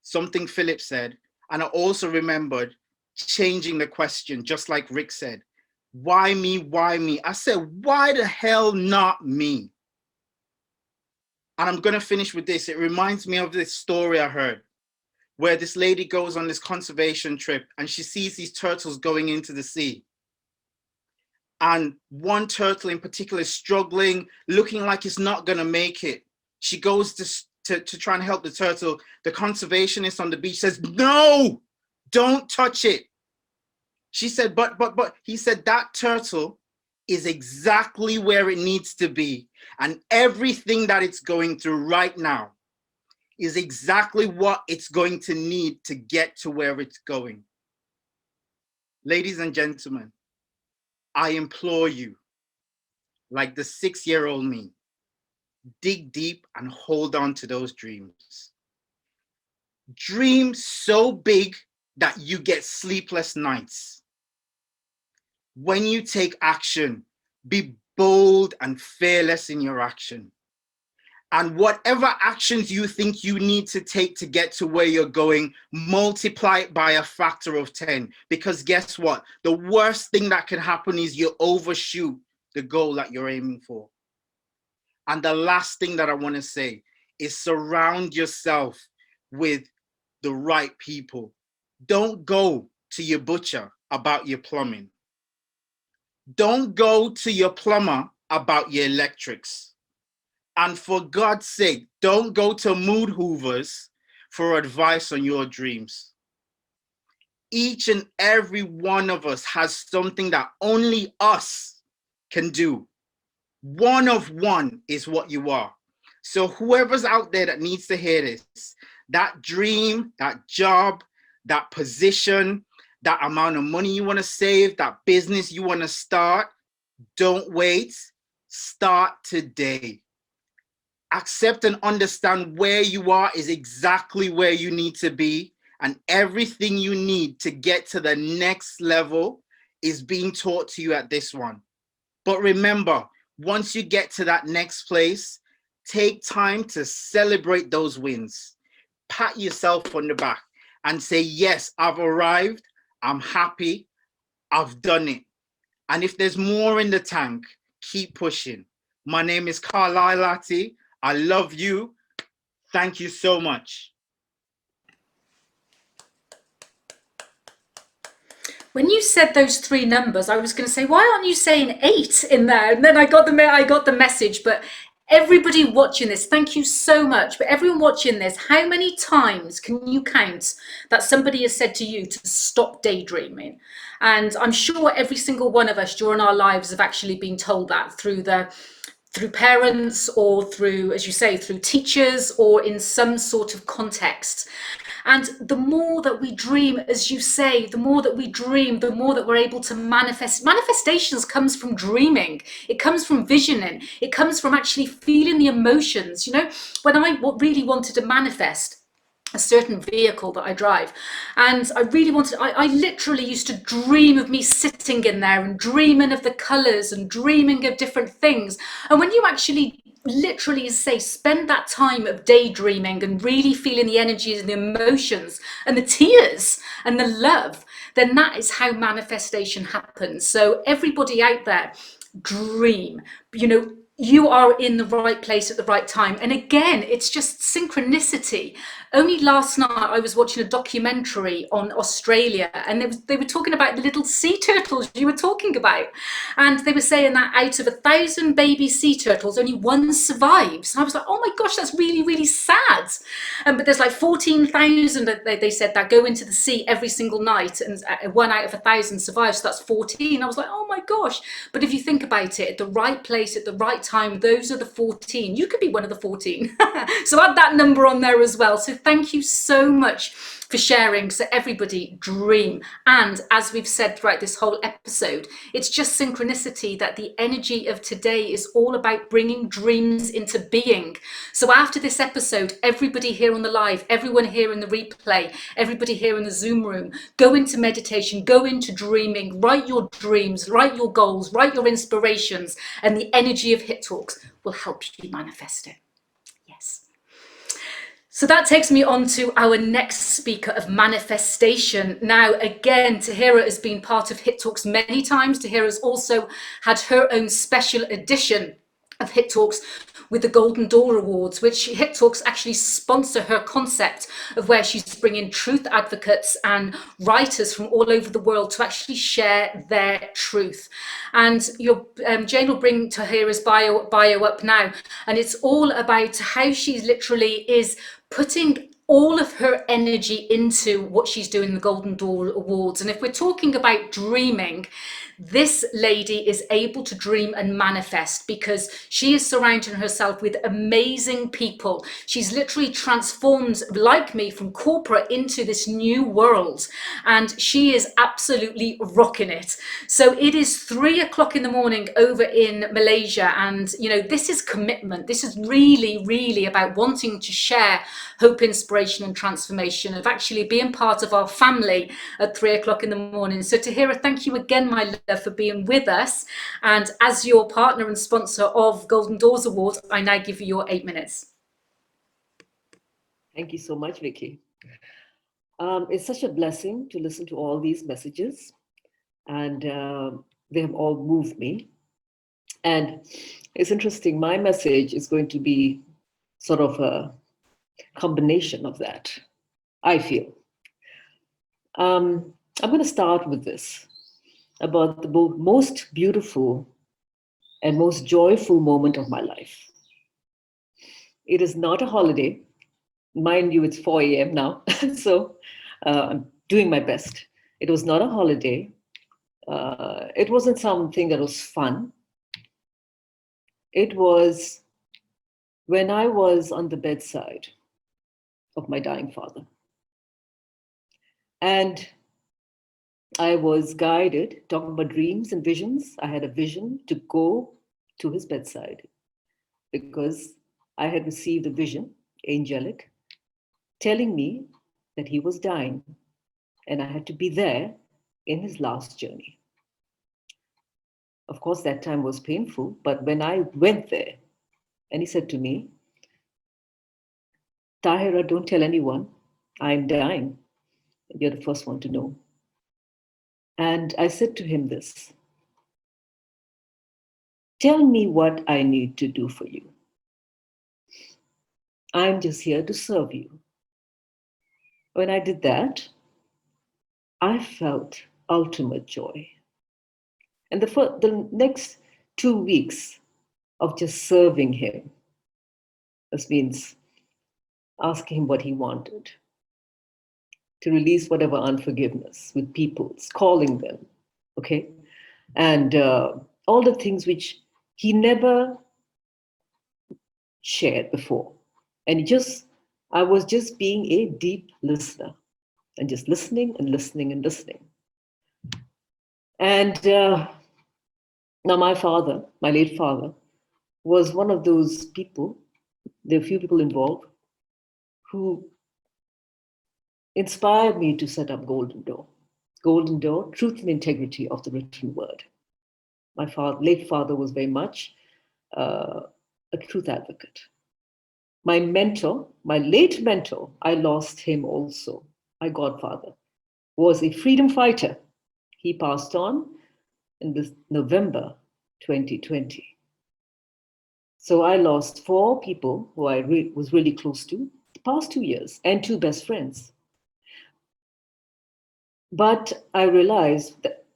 something Philip said, and I also remembered changing the question, just like Rick said. Why me? Why me? I said, why the hell not me? And I'm going to finish with this. It reminds me of this story I heard where this lady goes on this conservation trip and she sees these turtles going into the sea. And one turtle in particular is struggling, looking like it's not going to make it. She goes to try and help the turtle. The conservationist on the beach says, "No, don't touch it." She said, but he said, "That turtle is exactly where it needs to be. And everything that it's going through right now is exactly what it's going to need to get to where it's going." Ladies and gentlemen, I implore you, like the 6-year-old me, dig deep and hold on to those dreams. Dream so big that you get sleepless nights. When you take action, be bold and fearless in your action. And whatever actions you think you need to take to get to where you're going, multiply it by a factor of 10. Because guess what? The worst thing that can happen is you overshoot the goal that you're aiming for. And the last thing that I want to say is surround yourself with the right people. Don't go to your butcher about your plumbing. Don't go to your plumber about your electrics. And for God's sake, don't go to mood hoovers for advice on your dreams. Each and every one of us has something that only us can do. One of one is what you are. So whoever's out there that needs to hear this, that dream, that job, that position, that amount of money you want to save, that business you want to start, don't wait. Start today. Accept and understand where you are is exactly where you need to be, and everything you need to get to the next level is being taught to you at this one. But remember, once you get to that next place, take time to celebrate those wins. Pat yourself on the back and say, yes, I've arrived. I'm happy. I've done it. And if there's more in the tank, keep pushing. My name is Carlyle Latty. I love you. Thank you so much. When you said those 3 numbers, I was going to say, why aren't you saying 8 in there? And then I got the message. But everybody watching this, thank you so much. But everyone watching this, how many times can you count that somebody has said to you to stop daydreaming? And I'm sure every single one of us during our lives have actually been told that through parents, or through, as you say, through teachers, or in some sort of context. And the more that we dream, as you say, the more that we dream, the more that we're able to manifest. Manifestations comes from dreaming. It comes from visioning. It comes from actually feeling the emotions. You know, when I really wanted to manifest, a certain vehicle that I drive, and I really wanted, I literally used to dream of me sitting in there and dreaming of the colours and dreaming of different things. And when you actually literally say spend that time of daydreaming and really feeling the energies and the emotions and the tears and the love, then that is how manifestation happens. So everybody out there, dream, you know, you are in the right place at the right time. And again, it's just synchronicity. Only last night I was watching a documentary on Australia, and they were talking about the little sea turtles you were talking about. And they were saying that out of 1,000 baby sea turtles, only one survives. And I was like, oh my gosh, that's really, really sad. But there's like 14,000, they said, that go into the sea every single night, and one out of 1,000 survives. So that's 14. I was like, oh my gosh. But if you think about it, at the right place, at the right time, those are the 14. You could be one of the 14. So add that number on there as well. So thank you so much for sharing. So everybody, dream. And as we've said throughout this whole episode, it's just synchronicity that the energy of today is all about bringing dreams into being. So after this episode, everybody here on the live, everyone here in the replay, everybody here in the Zoom room, go into meditation, go into dreaming, write your dreams, write your goals, write your inspirations, and the energy of Hit Talks will help you manifest it. Yes. So that takes me on to our next speaker of manifestation. Now, again, Tahira has been part of Hit Talks many times. Tahira has also had her own special edition of Hit Talks with the Golden Door Awards, which Hit Talks actually sponsor her concept of where she's bringing truth advocates and writers from all over the world to actually share their truth. And Jane will bring Tahira's bio up now, and it's all about how she literally is putting all of her energy into what she's doing in the Golden Door Awards. And if we're talking about dreaming, this lady is able to dream and manifest because she is surrounding herself with amazing people. She's literally transformed, like me, from corporate into this new world, and she is absolutely rocking it. So it is 3 o'clock in the morning over in Malaysia, and you know, this is commitment. This is really, really about wanting to share hope, inspiration and transformation, of actually being part of our family at 3 o'clock in the morning. So Tahira, thank you again, my love, for being with us. And as your partner and sponsor of Golden Doors Awards, I now give you your 8 minutes. Thank you so much, Vicky. It's such a blessing to listen to all these messages, and they have all moved me. And it's interesting, my message is going to be sort of a combination of that, I feel. I'm going to start with this, about the most beautiful and most joyful moment of my life. It is not a holiday. Mind you, it's 4 a.m. now, so I'm doing my best. It was not a holiday. It wasn't something that was fun. It was when I was on the bedside of my dying father. And I was guided, talking about dreams and visions. I had a vision to go to his bedside because I had received a vision, angelic, telling me that he was dying and I had to be there in his last journey. Of course, that time was painful, but when I went there and he said to me, Tahira, don't tell anyone, I'm dying. You're the first one to know. And I said to him this, tell me what I need to do for you. I'm just here to serve you. When I did that, I felt ultimate joy. And the next 2 weeks of just serving him, this means asking him what he wanted, to release whatever unforgiveness with people's, calling them, okay? And all the things which he never shared before. And I was just being a deep listener and just listening and listening and listening. And now my father, my late father, was one of those people, there are few people involved, who inspired me to set up Golden Door. Golden Door, truth and integrity of the written word. My late father was very much a truth advocate. My mentor, my late mentor, I lost him also. My godfather was a freedom fighter. He passed on in this November 2020. So I lost 4 people who I was really close to the past 2 years, and 2 best friends. But I realized that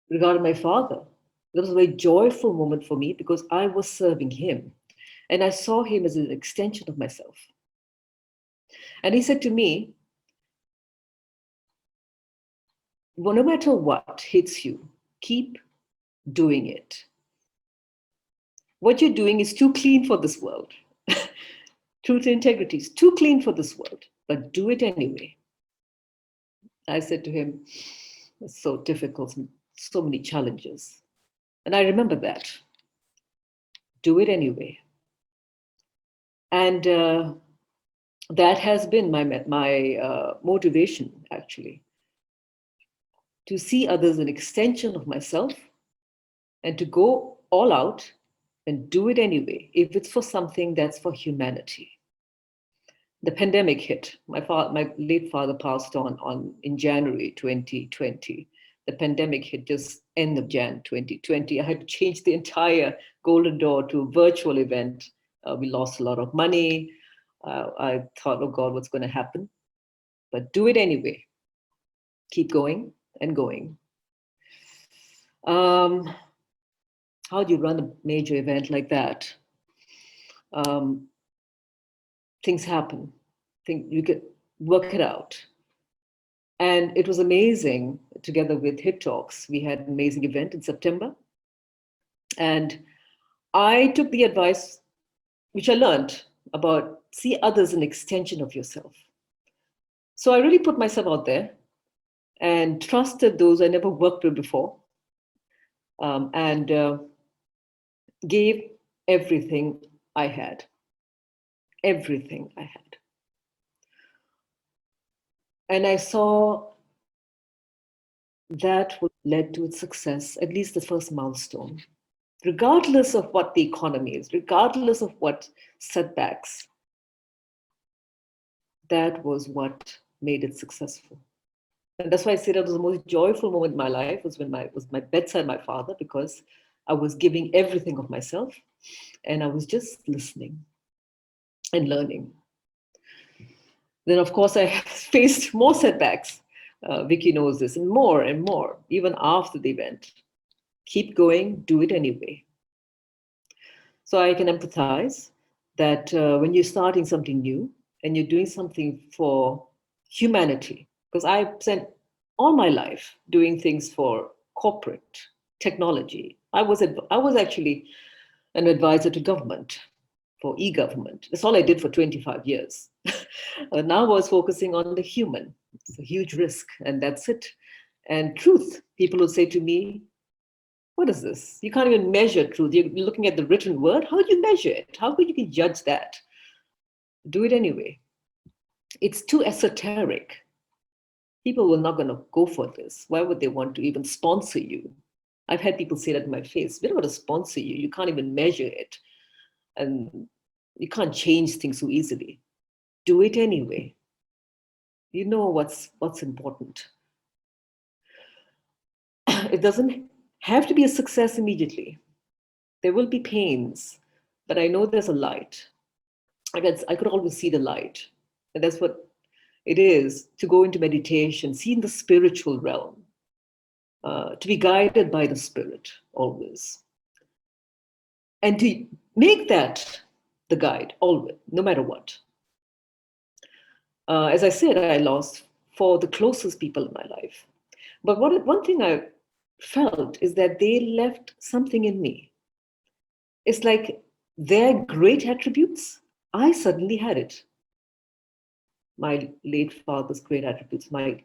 regarding my father, it was a very joyful moment for me because I was serving him and I saw him as an extension of myself. And he said to me, well, no matter what hits you, keep doing it. What you're doing is too clean for this world. Truth and integrity is too clean for this world, but do it anyway. I said to him, it's so difficult, so many challenges. And I remember that. Do it anyway. And that has been my motivation, actually, to see others as an extension of myself and to go all out and do it anyway, if it's for something that's for humanity. The pandemic hit. My late father passed on in January 2020. The pandemic hit just end of Jan 2020. I had to change the entire Golden Door to a virtual event. We lost a lot of money. I thought, oh God, what's going to happen? But do it anyway. Keep going and going. How do you run a major event like that? Things happen. You could work it out. And it was amazing. Together with Hit Talks, we had an amazing event in September. And I took the advice, which I learned about see others an extension of yourself. So I really put myself out there and trusted those I never worked with before, and gave everything I had. Everything I had. And I saw that led to its success, at least the first milestone. Regardless of what the economy is, regardless of what setbacks, that was what made it successful. And that's why I say that was the most joyful moment in my life was when was my bedside my father, because I was giving everything of myself and I was just listening and learning. Then, of course, I faced more setbacks. Vicky knows this, and more, even after the event. Keep going, do it anyway. So I can empathize that when you're starting something new and you're doing something for humanity, because I spent all my life doing things for corporate technology. I was actually an advisor to government for e-government. That's all I did for 25 years. Now I was focusing on the human. It's a huge risk, and that's it. And truth, people will say to me, what is this? You can't even measure truth. You're looking at the written word. How do you measure it? How could you judge that? Do it anyway. It's too esoteric. People are not going to go for this. Why would they want to even sponsor you? I've had people say that in my face. We're not going to sponsor you. You can't even measure it. And you can't change things so easily. Do it anyway. You know what's important. It doesn't have to be a success immediately. There will be pains, but I know there's a light. I could always see the light. And that's what it is to go into meditation, see in the spiritual realm, to be guided by the spirit always. And to make that the guide always, no matter what. As I said, I lost 4 the closest people in my life. But one thing I felt is that they left something in me. It's like their great attributes, I suddenly had it. My late father's great attributes, my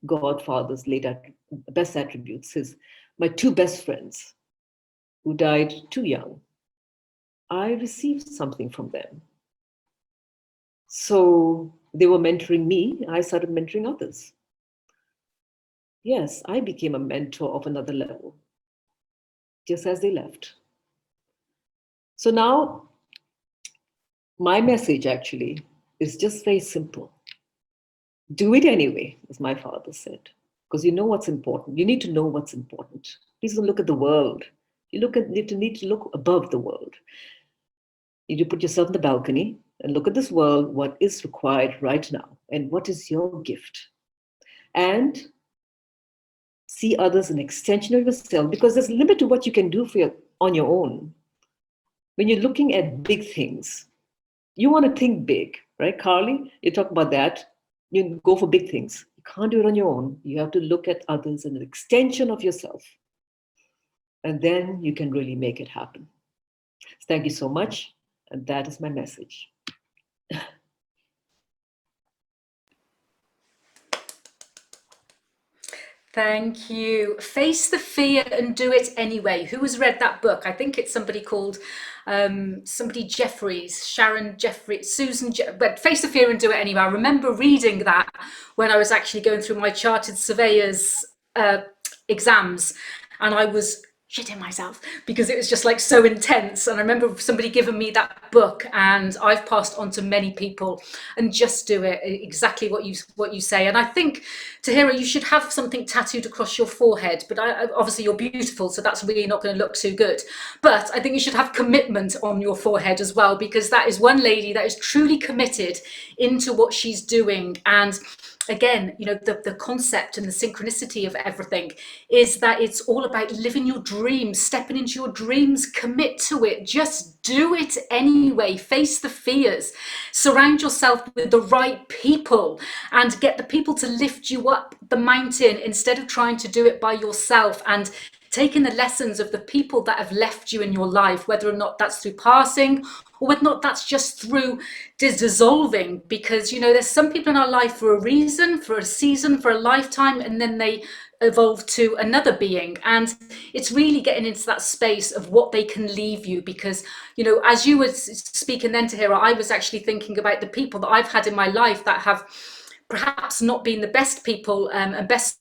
godfather's best attributes, my 2 best friends who died too young. I received something from them. So they were mentoring me, I started mentoring others. Yes, I became a mentor of another level, just as they left. So now, my message actually is just very simple. Do it anyway, as my father said, because you know what's important. You need to know what's important. Please don't look at the world. You need to look above the world. You need to put yourself in the balcony and look at this world, what is required right now, and what is your gift. And see others an extension of yourself, because there's a limit to what you can do on your own. When you're looking at big things, you want to think big, right? Carly, you talk about that. You go for big things. You can't do it on your own. You have to look at others as an extension of yourself. And then you can really make it happen. Thank you so much. And that is my message. Thank you. Face the fear and do it anyway. Who has read that book? I think it's somebody called somebody Jeffries, Sharon Jeffries, but Face the Fear and Do It Anyway. I remember reading that when I was actually going through my chartered surveyor's exams, and I was shitting myself because it was just like so intense. And I remember somebody giving me that book, and I've passed on to many people. And just do it, exactly what you say. And I think, Tahira, you should have something tattooed across your forehead, but obviously you're beautiful, so that's really not going to look too good. But I think you should have commitment on your forehead as well, because that is one lady that is truly committed into what she's doing. And again, you know, the concept and the synchronicity of everything is that it's all about living your dreams, stepping into your dreams, commit to it, just do it anyway, face the fears, surround yourself with the right people, and get the people to lift you up the mountain instead of trying to do it by yourself, and taking the lessons of the people that have left you in your life, whether or not that's through passing or whether or not that's just through dissolving. Because, you know, there's some people in our life for a reason, for a season, for a lifetime, and then they evolve to another being. And it's really getting into that space of what they can leave you. Because, you know, as you were speaking then, Tahira, I was actually thinking about the people that I've had in my life that have perhaps not been the best people and best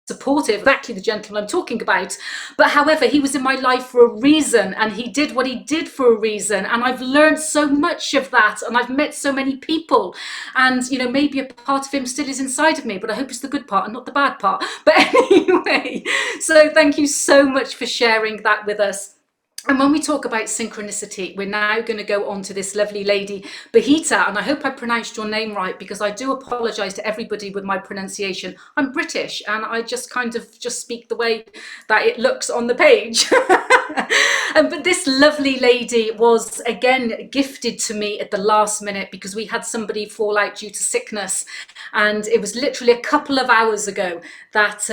supportive, exactly the gentleman I'm talking about. But however, he was in my life for a reason, and he did what he did for a reason, and I've learned so much of that, and I've met so many people, and you know, maybe a part of him still is inside of me, but I hope it's the good part and not the bad part. But anyway, so thank you so much for sharing that with us. And when we talk about synchronicity, we're now going to go on to this lovely lady, Beata, and I hope I pronounced your name right, because I do apologise to everybody with my pronunciation. I'm British, and I just kind of just speak the way that it looks on the page. But this lovely lady was again gifted to me at the last minute, because we had somebody fall out due to sickness, and it was literally a couple of hours ago that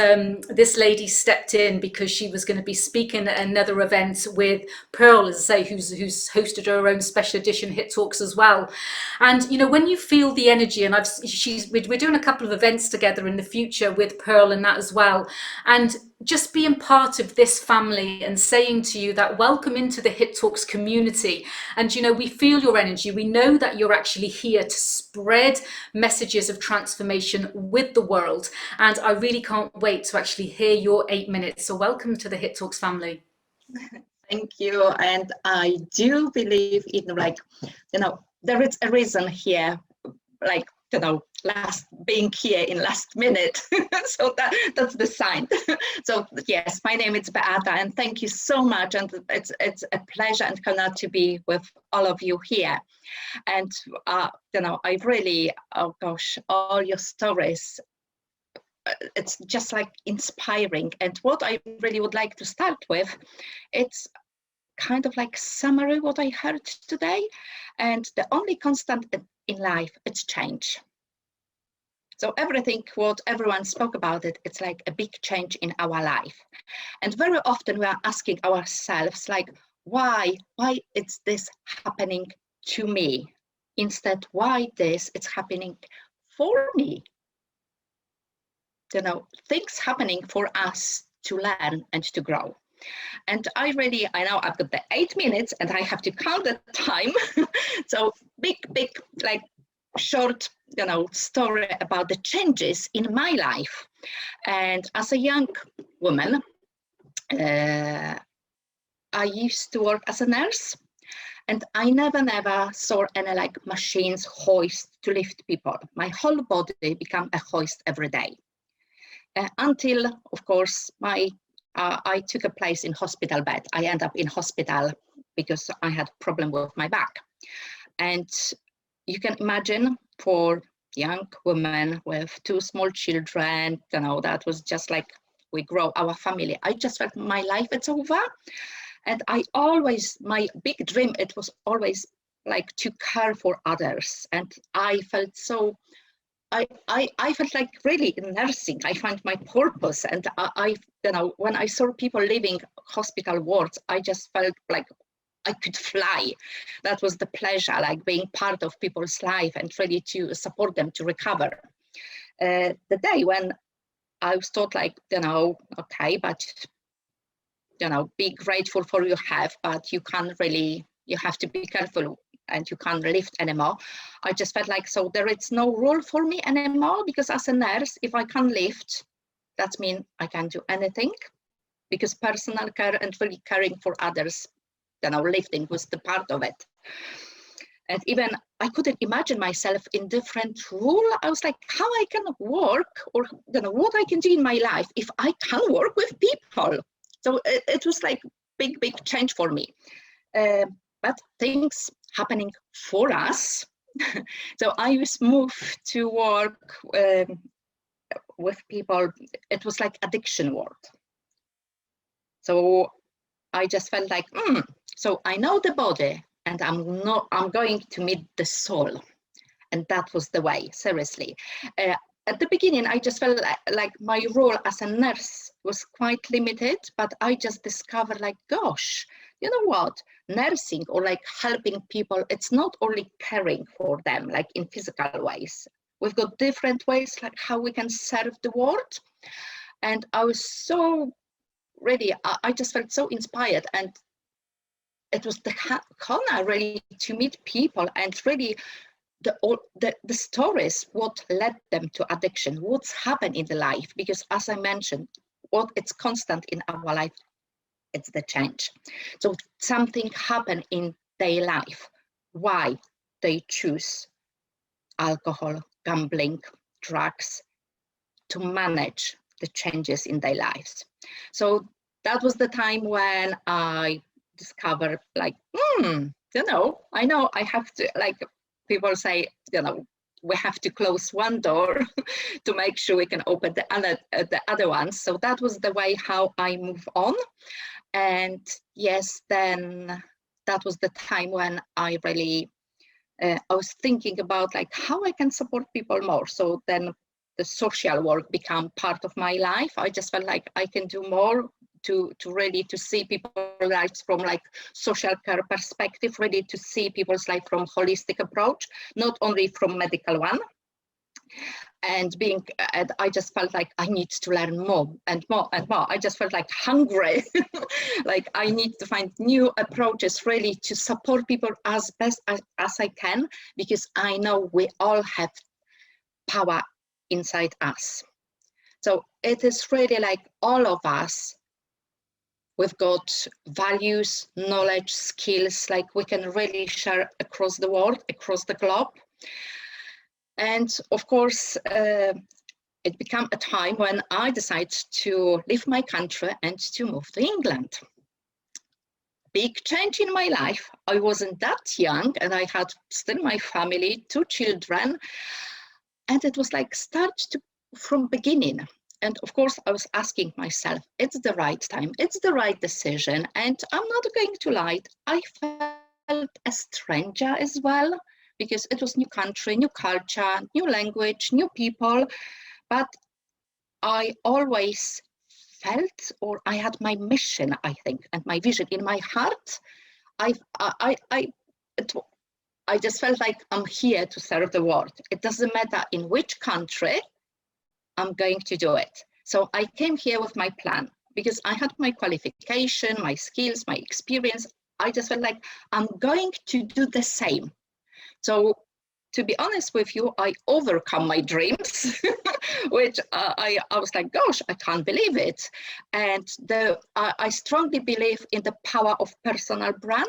this lady stepped in, because she was going to be speaking at another event with Pearl, as I say, who's hosted her own special edition Hit Talks as well. And you know, when you feel the energy, and we're doing a couple of events together in the future with Pearl and that as well, and just being part of this family and saying to you that welcome into the Hit Talks community. And you know, we feel your energy, we know that you're actually here to spread messages of transformation with the world, and I really can't wait to actually hear your 8 minutes. So welcome to the Hit Talks family. Thank you. And I do believe in, like, you know, there is a reason here, like, you know, being here in last minute. So that's the sign. So yes, my name is Beata, and thank you so much. And it's a pleasure and honor to be with all of you here. And you know, I really, oh gosh, all your stories, it's just like inspiring. And what I really would like to start with, it's kind of like summary what I heard today. And the only constant in life, it's change. So everything what everyone spoke about it's like a big change in our life. And very often we are asking ourselves, like, why is this happening to me? Instead, why it's happening for me? You know, things happening for us to learn and to grow. And I know I've got the 8 minutes and I have to count the time. So big, like short, story about the changes in my life. And as a young woman, I used to work as a nurse, and I never saw any like machines, hoist to lift people. My whole body became a hoist every day. Until, of course, I took a place in hospital bed. I ended up in hospital because I had a problem with my back. And you can imagine for young women with 2 small children, that was just like we grow our family. I just felt my life is over. And my big dream, it was always like to care for others. And I felt so, I felt like really in nursing, I found my purpose. And when I saw people leaving hospital wards, I just felt like I could fly. That was the pleasure, like being part of people's life and really to support them to recover. The day when I was taught like, okay, but, be grateful for what you have, but you can't really, you have to be careful and you can't lift anymore. I just felt like, so there is no role for me anymore, because as a nurse, if I can't lift, that means I can't do anything, because personal care and really caring for others, lifting was the part of it. And even I couldn't imagine myself in different role. I was like, how I can work, or what I can do in my life if I can't work with people. So it was like big change for me. But things happening for us. So I was moved to work with people. It was like addiction work. So I just felt like, so I know the body, and I'm going to meet the soul. And that was the way, seriously. At the beginning, I just felt like my role as a nurse was quite limited, but I just discovered like, gosh, you know what? Nursing or like helping people, it's not only caring for them, like in physical ways. We've got different ways, like how we can serve the world. And I was so ready. I just felt so inspired. And it was the honor really to meet people and really the stories, what led them to addiction, what's happened in the life, because as I mentioned, what it's constant in our life, it's the change. So something happened in their life, why they choose alcohol, gambling, drugs to manage the changes in their lives. So that was the time when I discovered like, I know I have to, like, people say, we have to close one door to make sure we can open the other ones. So that was the way how I move on. And yes, then that was the time when I really, I was thinking about like how I can support people more. So then the social work became part of my life. I just felt like I can do more to really to see people's lives from like social care perspective, really to see people's life from holistic approach, not only from medical one. And I just felt like I need to learn more and more and more. I just felt like hungry, like I need to find new approaches really to support people as best as I can, because I know we all have power inside us. So it is really like all of us, we've got values, knowledge, skills, like we can really share across the world, across the globe. And of course, it became a time when I decided to leave my country and to move to England. Big change in my life. I wasn't that young and I had still my family, 2 children. And it was like from beginning. And of course, I was asking myself, it's the right time, it's the right decision. And I'm not going to lie, I felt a stranger as well, because it was new country, new culture, new language, new people. But I always felt, or I had my mission, I think, and my vision in my heart. I just felt like I'm here to serve the world. It doesn't matter in which country, I'm going to do it. So I came here with my plan because I had my qualification, my skills, my experience. I just felt like I'm going to do the same. So to be honest with you, I overcome my dreams, which I was like, gosh, I can't believe it. And I strongly believe in the power of personal brand.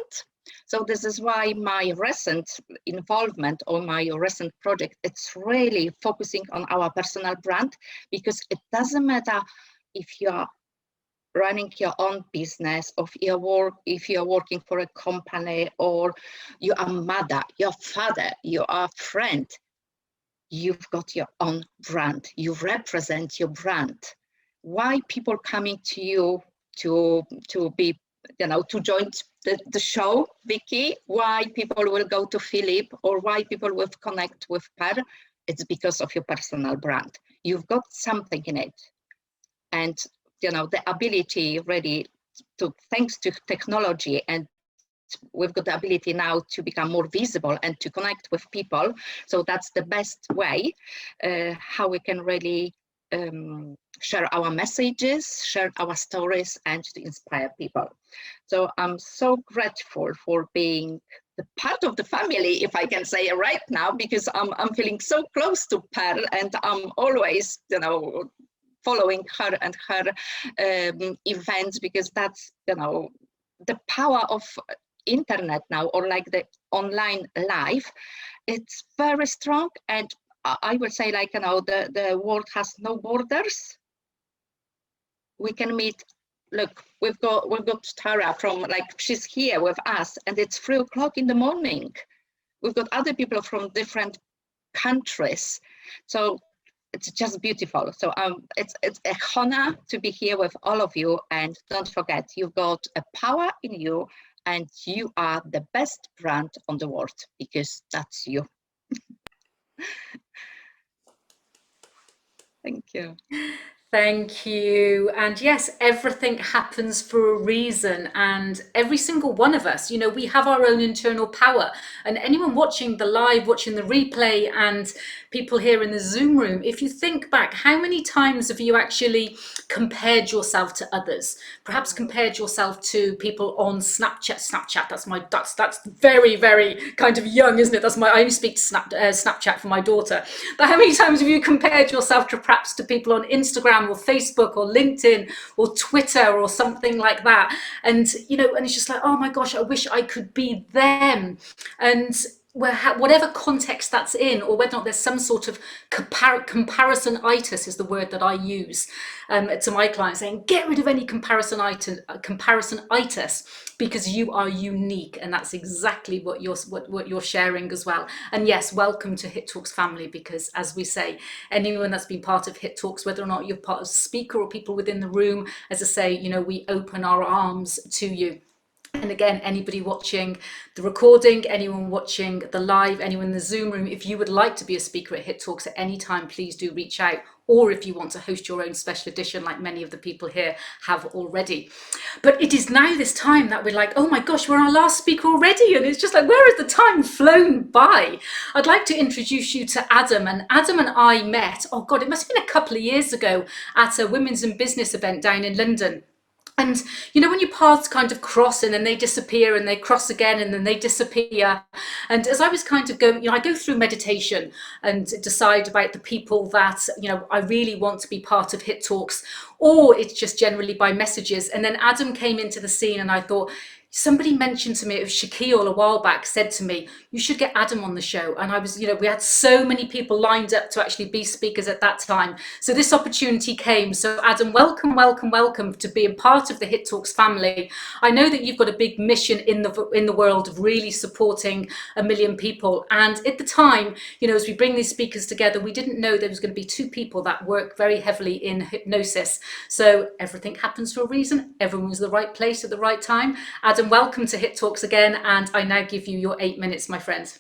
So this is why my recent involvement or my recent project, it's really focusing on our personal brand, because it doesn't matter if you are running your own business, or if you're working for a company, or you are mother, your father, you are a friend, you've got your own brand. You represent your brand. Why people coming to you to be, to join the show, Vicky? Why people will go to Philip, or why people will connect with Per? It's because of your personal brand. You've got something in it. And the ability really to, thanks to technology, and we've got the ability now to become more visible and to connect with people. So that's the best way how we can really share our messages, share our stories, and to inspire people. So I'm so grateful for being the part of the family, if I can say it right now, because I'm feeling so close to Per, and I'm always, following her and her events, because that's, the power of internet now, or like the online life. It's very strong, and I would say, like, the world has no borders. We can meet. Look, we've got Tahira from, like, she's here with us, and it's 3 o'clock in the morning. We've got other people from different countries, so it's just beautiful. So it's a honor to be here with all of you, and don't forget, you've got a power in you, and you are the best brand on the world, because that's you. Thank you. Thank you. And yes, everything happens for a reason, and every single one of us, we have our own internal power. And anyone watching the live, watching the replay, and people here in the Zoom room, if you think back, how many times have you actually compared yourself to others? Perhaps compared yourself to people on Snapchat. That's very, very kind of young, isn't it? I only speak to Snapchat for my daughter. But how many times have you compared yourself to perhaps to people on Instagram or Facebook or LinkedIn or Twitter or something like that? And and it's just like, oh my gosh, I wish I could be them. And whatever context that's in, or whether or not there's some sort of comparison-itis is the word that I use to my clients, saying get rid of any comparison-itis, because you are unique, and that's exactly what you're sharing as well. And yes, welcome to Hit Talks family, because as we say, anyone that's been part of Hit Talks, whether or not you're part of speaker or people within the room, as I say, we open our arms to you. And again, anybody watching the recording, anyone watching the live, anyone in the Zoom room, if you would like to be a speaker at Hit Talks at any time, please do reach out. Or if you want to host your own special edition, like many of the people here have already. But it is now this time that we're like, oh my gosh, we're our last speaker already. And it's just like, where has the time flown by? I'd like to introduce you to Adam. And Adam and I met, oh God, it must have been a couple of years ago at a women's in business event down in London. And when your paths kind of cross, and then they disappear, and they cross again, and then they disappear. And as I was kind of going, I go through meditation and decide about the people that I really want to be part of Hit Talks, or it's just generally by messages. And then Adam came into the scene, and I thought, somebody mentioned to me, it was Shaquille a while back, said to me, you should get Adam on the show. And I was, we had so many people lined up to actually be speakers at that time. So this opportunity came. So Adam, welcome to being part of the Hit Talks family. I know that you've got a big mission in the world of really supporting 1 million people. And at the time, as we bring these speakers together, we didn't know there was going to be 2 people that work very heavily in hypnosis. So everything happens for a reason. Everyone was in the right place at the right time. Adam, welcome to Hit Talks again, and I now give you your 8 minutes, my friend.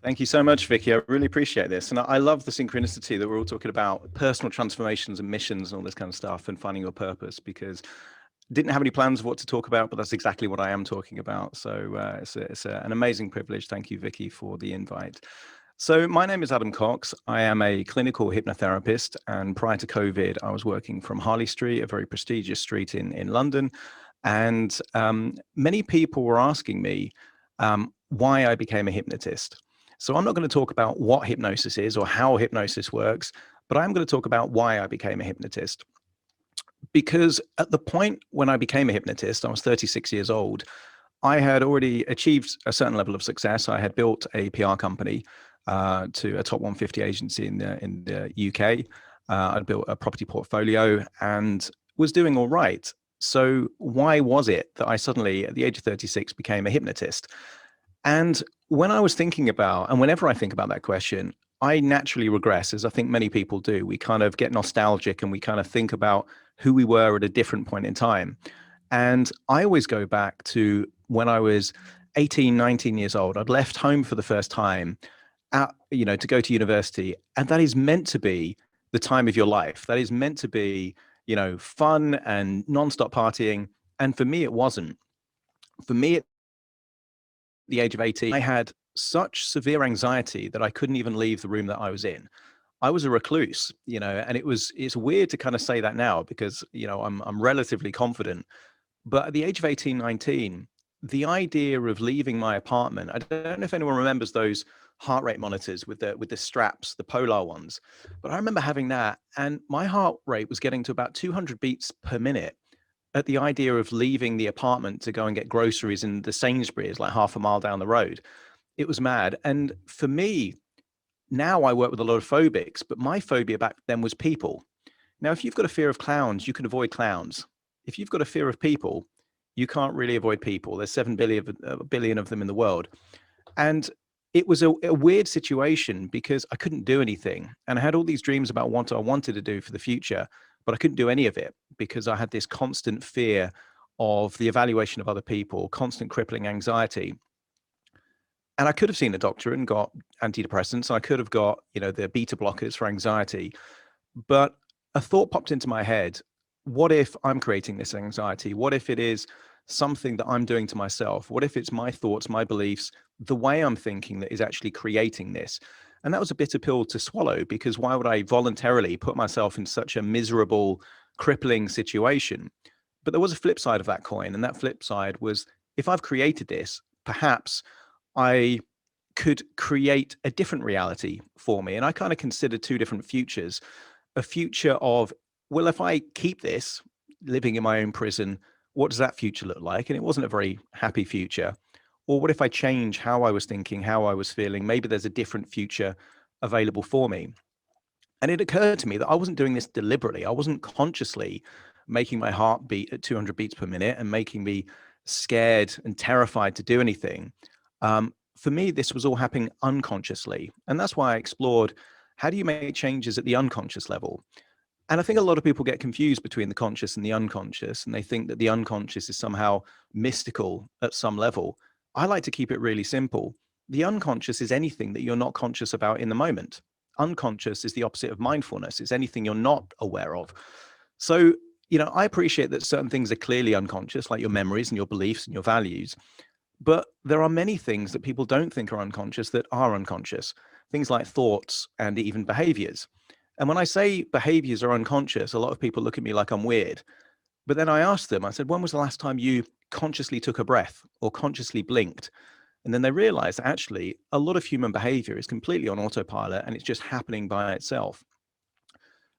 Thank you so much, Vicky. I really appreciate this. And I love the synchronicity that we're all talking about personal transformations and missions and all this kind of stuff, and finding your purpose, because I didn't have any plans of what to talk about, but that's exactly what I am talking about. So it's an amazing privilege. Thank you, Vicky, for the invite. So my name is Adam Cox. I am a clinical hypnotherapist, and prior to COVID, I was working from Harley Street, a very prestigious street in London. And many people were asking me why I became a hypnotist. So I'm not going to talk about what hypnosis is or how hypnosis works, but I'm going to talk about why I became a hypnotist. Because at the point when I became a hypnotist, I was 36 years old. I had already achieved a certain level of success. I had built a PR company to a top 150 agency in the UK. I'd built a property portfolio and was doing all right. So why was it that I suddenly, at the age of 36, became a hypnotist? And when I was thinking about, and whenever I think about that question, I naturally regress, as I think many people do. We kind of get nostalgic and we kind of think about who we were at a different point in time. And I always go back to when I was 18, 19 years old. I'd left home for the first time to go to university. And that is meant to be the time of your life. That is meant to be, fun and nonstop partying. And for me, it wasn't. For me, at the age of 18, I had such severe anxiety that I couldn't even leave the room that I was in. I was a recluse, and it's weird to kind of say that now because, I'm relatively confident. But at the age of 18, 19, the idea of leaving my apartment, I don't know if anyone remembers those heart rate monitors with the straps, the Polar ones, but I remember having that, and my heart rate was getting to about 200 beats per minute at the idea of leaving the apartment to go and get groceries in the Sainsbury's like half a mile down the road. It was mad. And for me, now I work with a lot of phobics, but my phobia back then was people. Now, if you've got a fear of clowns, you can avoid clowns. If you've got a fear of people, you can't really avoid people. There's 7 billion of them in the world. And it was a weird situation because I couldn't do anything. And I had all these dreams about what I wanted to do for the future, but I couldn't do any of it because I had this constant fear of the evaluation of other people, constant crippling anxiety. And I could have seen a doctor and got antidepressants. I could have got, the beta blockers for anxiety. But a thought popped into my head. What if I'm creating this anxiety? What if it is something that I'm doing to myself? What if it's my thoughts, my beliefs, the way I'm thinking that is actually creating this? And that was a bitter pill to swallow, because why would I voluntarily put myself in such a miserable, crippling situation? But there was a flip side of that coin. And that flip side was, if I've created this, perhaps I could create a different reality for me. And I kind of considered two different futures. A future of, well, if I keep this living in my own prison, what does that future look like? And it wasn't a very happy future. Or what if I change how I was thinking, how I was feeling? Maybe there's a different future available for me. And it occurred to me that I wasn't doing this deliberately. I wasn't consciously making my heart beat at 200 beats per minute and making me scared and terrified to do anything. For me, this was all happening unconsciously. And that's why I explored, how do you make changes at the unconscious level? And I think a lot of people get confused between the conscious and the unconscious, and they think that the unconscious is somehow mystical at some level. I like to keep it really simple. The unconscious is anything that you're not conscious about in the moment. Unconscious is the opposite of mindfulness. It's anything you're not aware of. So, I appreciate that certain things are clearly unconscious, like your memories and your beliefs and your values. But there are many things that people don't think are unconscious that are unconscious. Things like thoughts and even behaviors. And when I say behaviors are unconscious, a lot of people look at me like I'm weird. But then I asked them, I said, when was the last time you consciously took a breath or consciously blinked? And then they realized that actually a lot of human behavior is completely on autopilot and it's just happening by itself.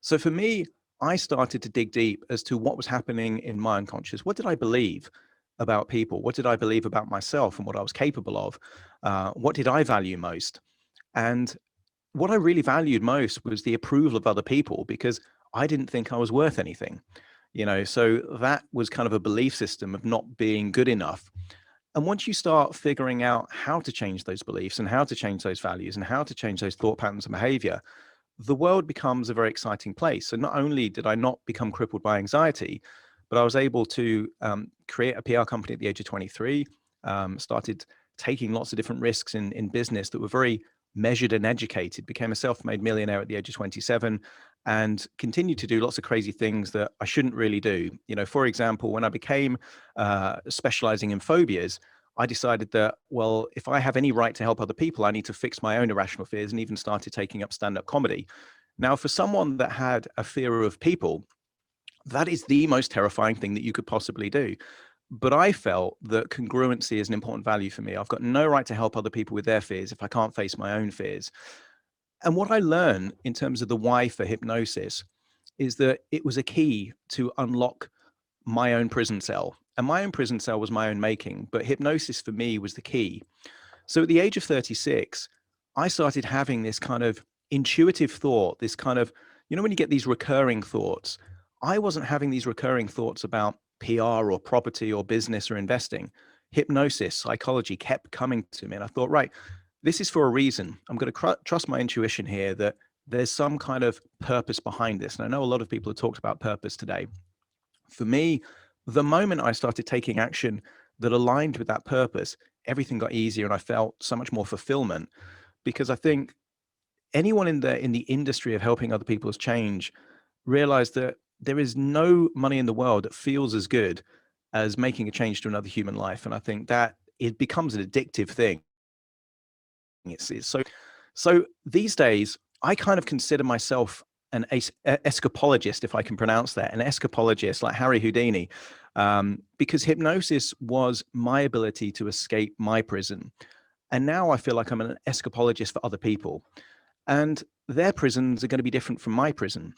So for me, I started to dig deep as to what was happening in my unconscious. What did I believe about people? What did I believe about myself and what I was capable of? What did I value most? And what I really valued most was the approval of other people, because I didn't think I was worth anything. So that was kind of a belief system of not being good enough. And once you start figuring out how to change those beliefs and how to change those values and how to change those thought patterns and behavior, the world becomes a very exciting place. So not only did I not become crippled by anxiety, but I was able to create a PR company at the age of 23, started taking lots of different risks in business that were very measured and educated, became a self-made millionaire at the age of 27, and continued to do lots of crazy things that I shouldn't really do. For example, when I became specializing in phobias, I decided that, well, if I have any right to help other people, I need to fix my own irrational fears, and even started taking up stand-up comedy. Now, for someone that had a fear of people, that is the most terrifying thing that you could possibly do. But I felt that congruency is an important value for me. I've got no right to help other people with their fears if I can't face my own fears. And what I learned in terms of the why for hypnosis is that it was a key to unlock my own prison cell. And my own prison cell was my own making, but hypnosis for me was the key. So at the age of 36, I started having this kind of intuitive thought, this kind of, you know, when you get these recurring thoughts, I wasn't having these recurring thoughts about PR or property or business or investing. Hypnosis, psychology kept coming to me. And I thought, right, this is for a reason. I'm going to trust my intuition here that there's some kind of purpose behind this. And I know a lot of people have talked about purpose today. For me, the moment I started taking action that aligned with that purpose, everything got easier and I felt so much more fulfillment, because I think anyone in the industry of helping other people's change realized that there is no money in the world that feels as good as making a change to another human life. And I think that it becomes an addictive thing. It's so these days, I kind of consider myself an escapologist, if I can pronounce that, an escapologist like Harry Houdini, because hypnosis was my ability to escape my prison. And now I feel like I'm an escapologist for other people. And their prisons are going to be different from my prison.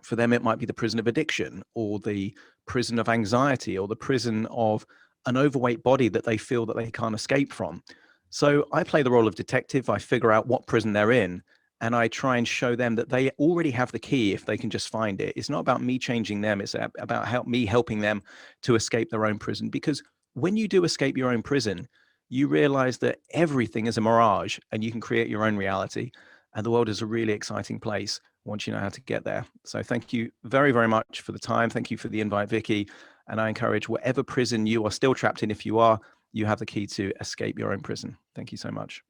For them, it might be the prison of addiction or the prison of anxiety or the prison of an overweight body that they feel that they can't escape from. So I play the role of detective. I figure out what prison they're in, and I try and show them that they already have the key if they can just find it. It's not about me changing them. It's about me helping them to escape their own prison. Because when you do escape your own prison, you realize that everything is a mirage and you can create your own reality. And the world is a really exciting place once you know how to get there. So thank you very, very much for the time. Thank you for the invite, Vicky. And I encourage whatever prison you are still trapped in, if you are, you have the key to escape your own prison. Thank you so much.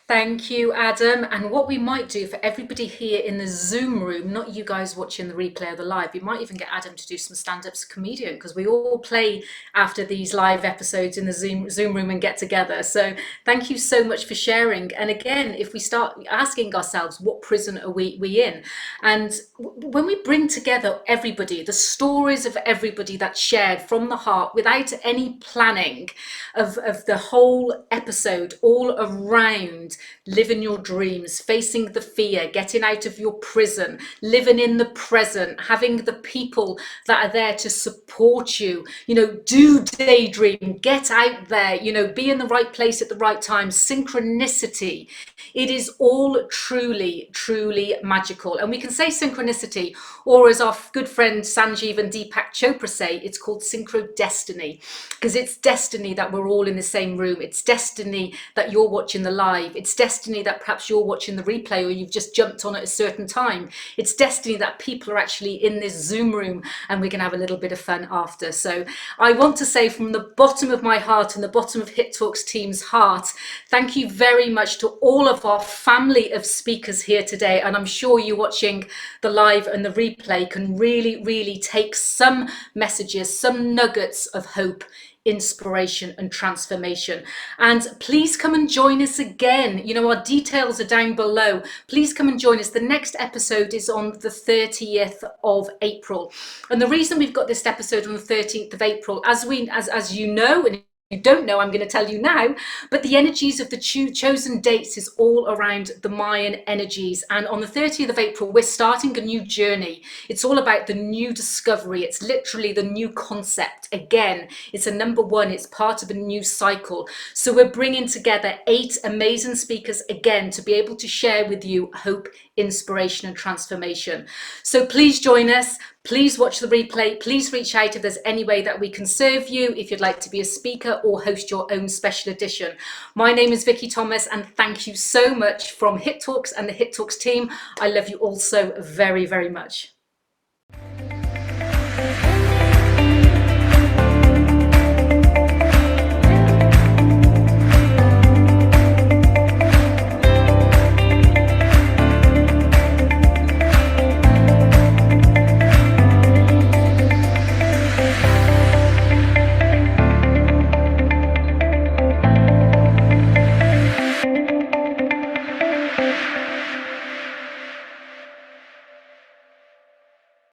Thank you, Adam. And what we might do for everybody here in the Zoom room, not you guys watching the replay or the live, we might even get Adam to do some stand-ups comedian, because we all play after these live episodes in the Zoom room and get together. So thank you so much for sharing. And again, if we start asking ourselves, what prison are we in? And when we bring together everybody, the stories of everybody that's shared from the heart without any planning of the whole episode, all around living your dreams, facing the fear, getting out of your prison, living in the present, having the people that are there to support you, you know, do daydream, get out there, you know, be in the right place at the right time, synchronicity. It is all truly, truly magical. And we can say synchronicity, or as our good friend Sanjeev and Deepak Chopra say, it's called synchro destiny, because it's destiny that we're all in the same room. It's destiny that you're watching the live. It's destiny that perhaps you're watching the replay or you've just jumped on at a certain time. It's destiny that people are actually in this Zoom room and we can have a little bit of fun after. So I want to say from the bottom of my heart and the bottom of Hit Talks team's heart, thank you very much to all of our family of speakers here today. And I'm sure you watching the live and the replay can really, really take some messages, some nuggets of hope, inspiration and transformation. And please come and join us again. You know, our details are down below. Please come and join us. The next episode is on the 30th of April. And the reason we've got this episode on the 13th of April, as you know, and you don't know, I'm going to tell you now, but the energies of the chosen dates is all around the Mayan energies. And on the 30th of April, we're starting a new journey. It's all about the new discovery. It's literally the new concept. Again, it's a number one. It's part of a new cycle. So we're bringing together 8 amazing speakers again to be able to share with you hope, inspiration and transformation. So please join us. Please watch the replay. Please reach out if there's any way that we can serve you, if you'd like to be a speaker or host your own special edition. My name is Vicky Thomas, and thank you so much from Hit Talks and the Hit Talks team. I love you all so very, very much.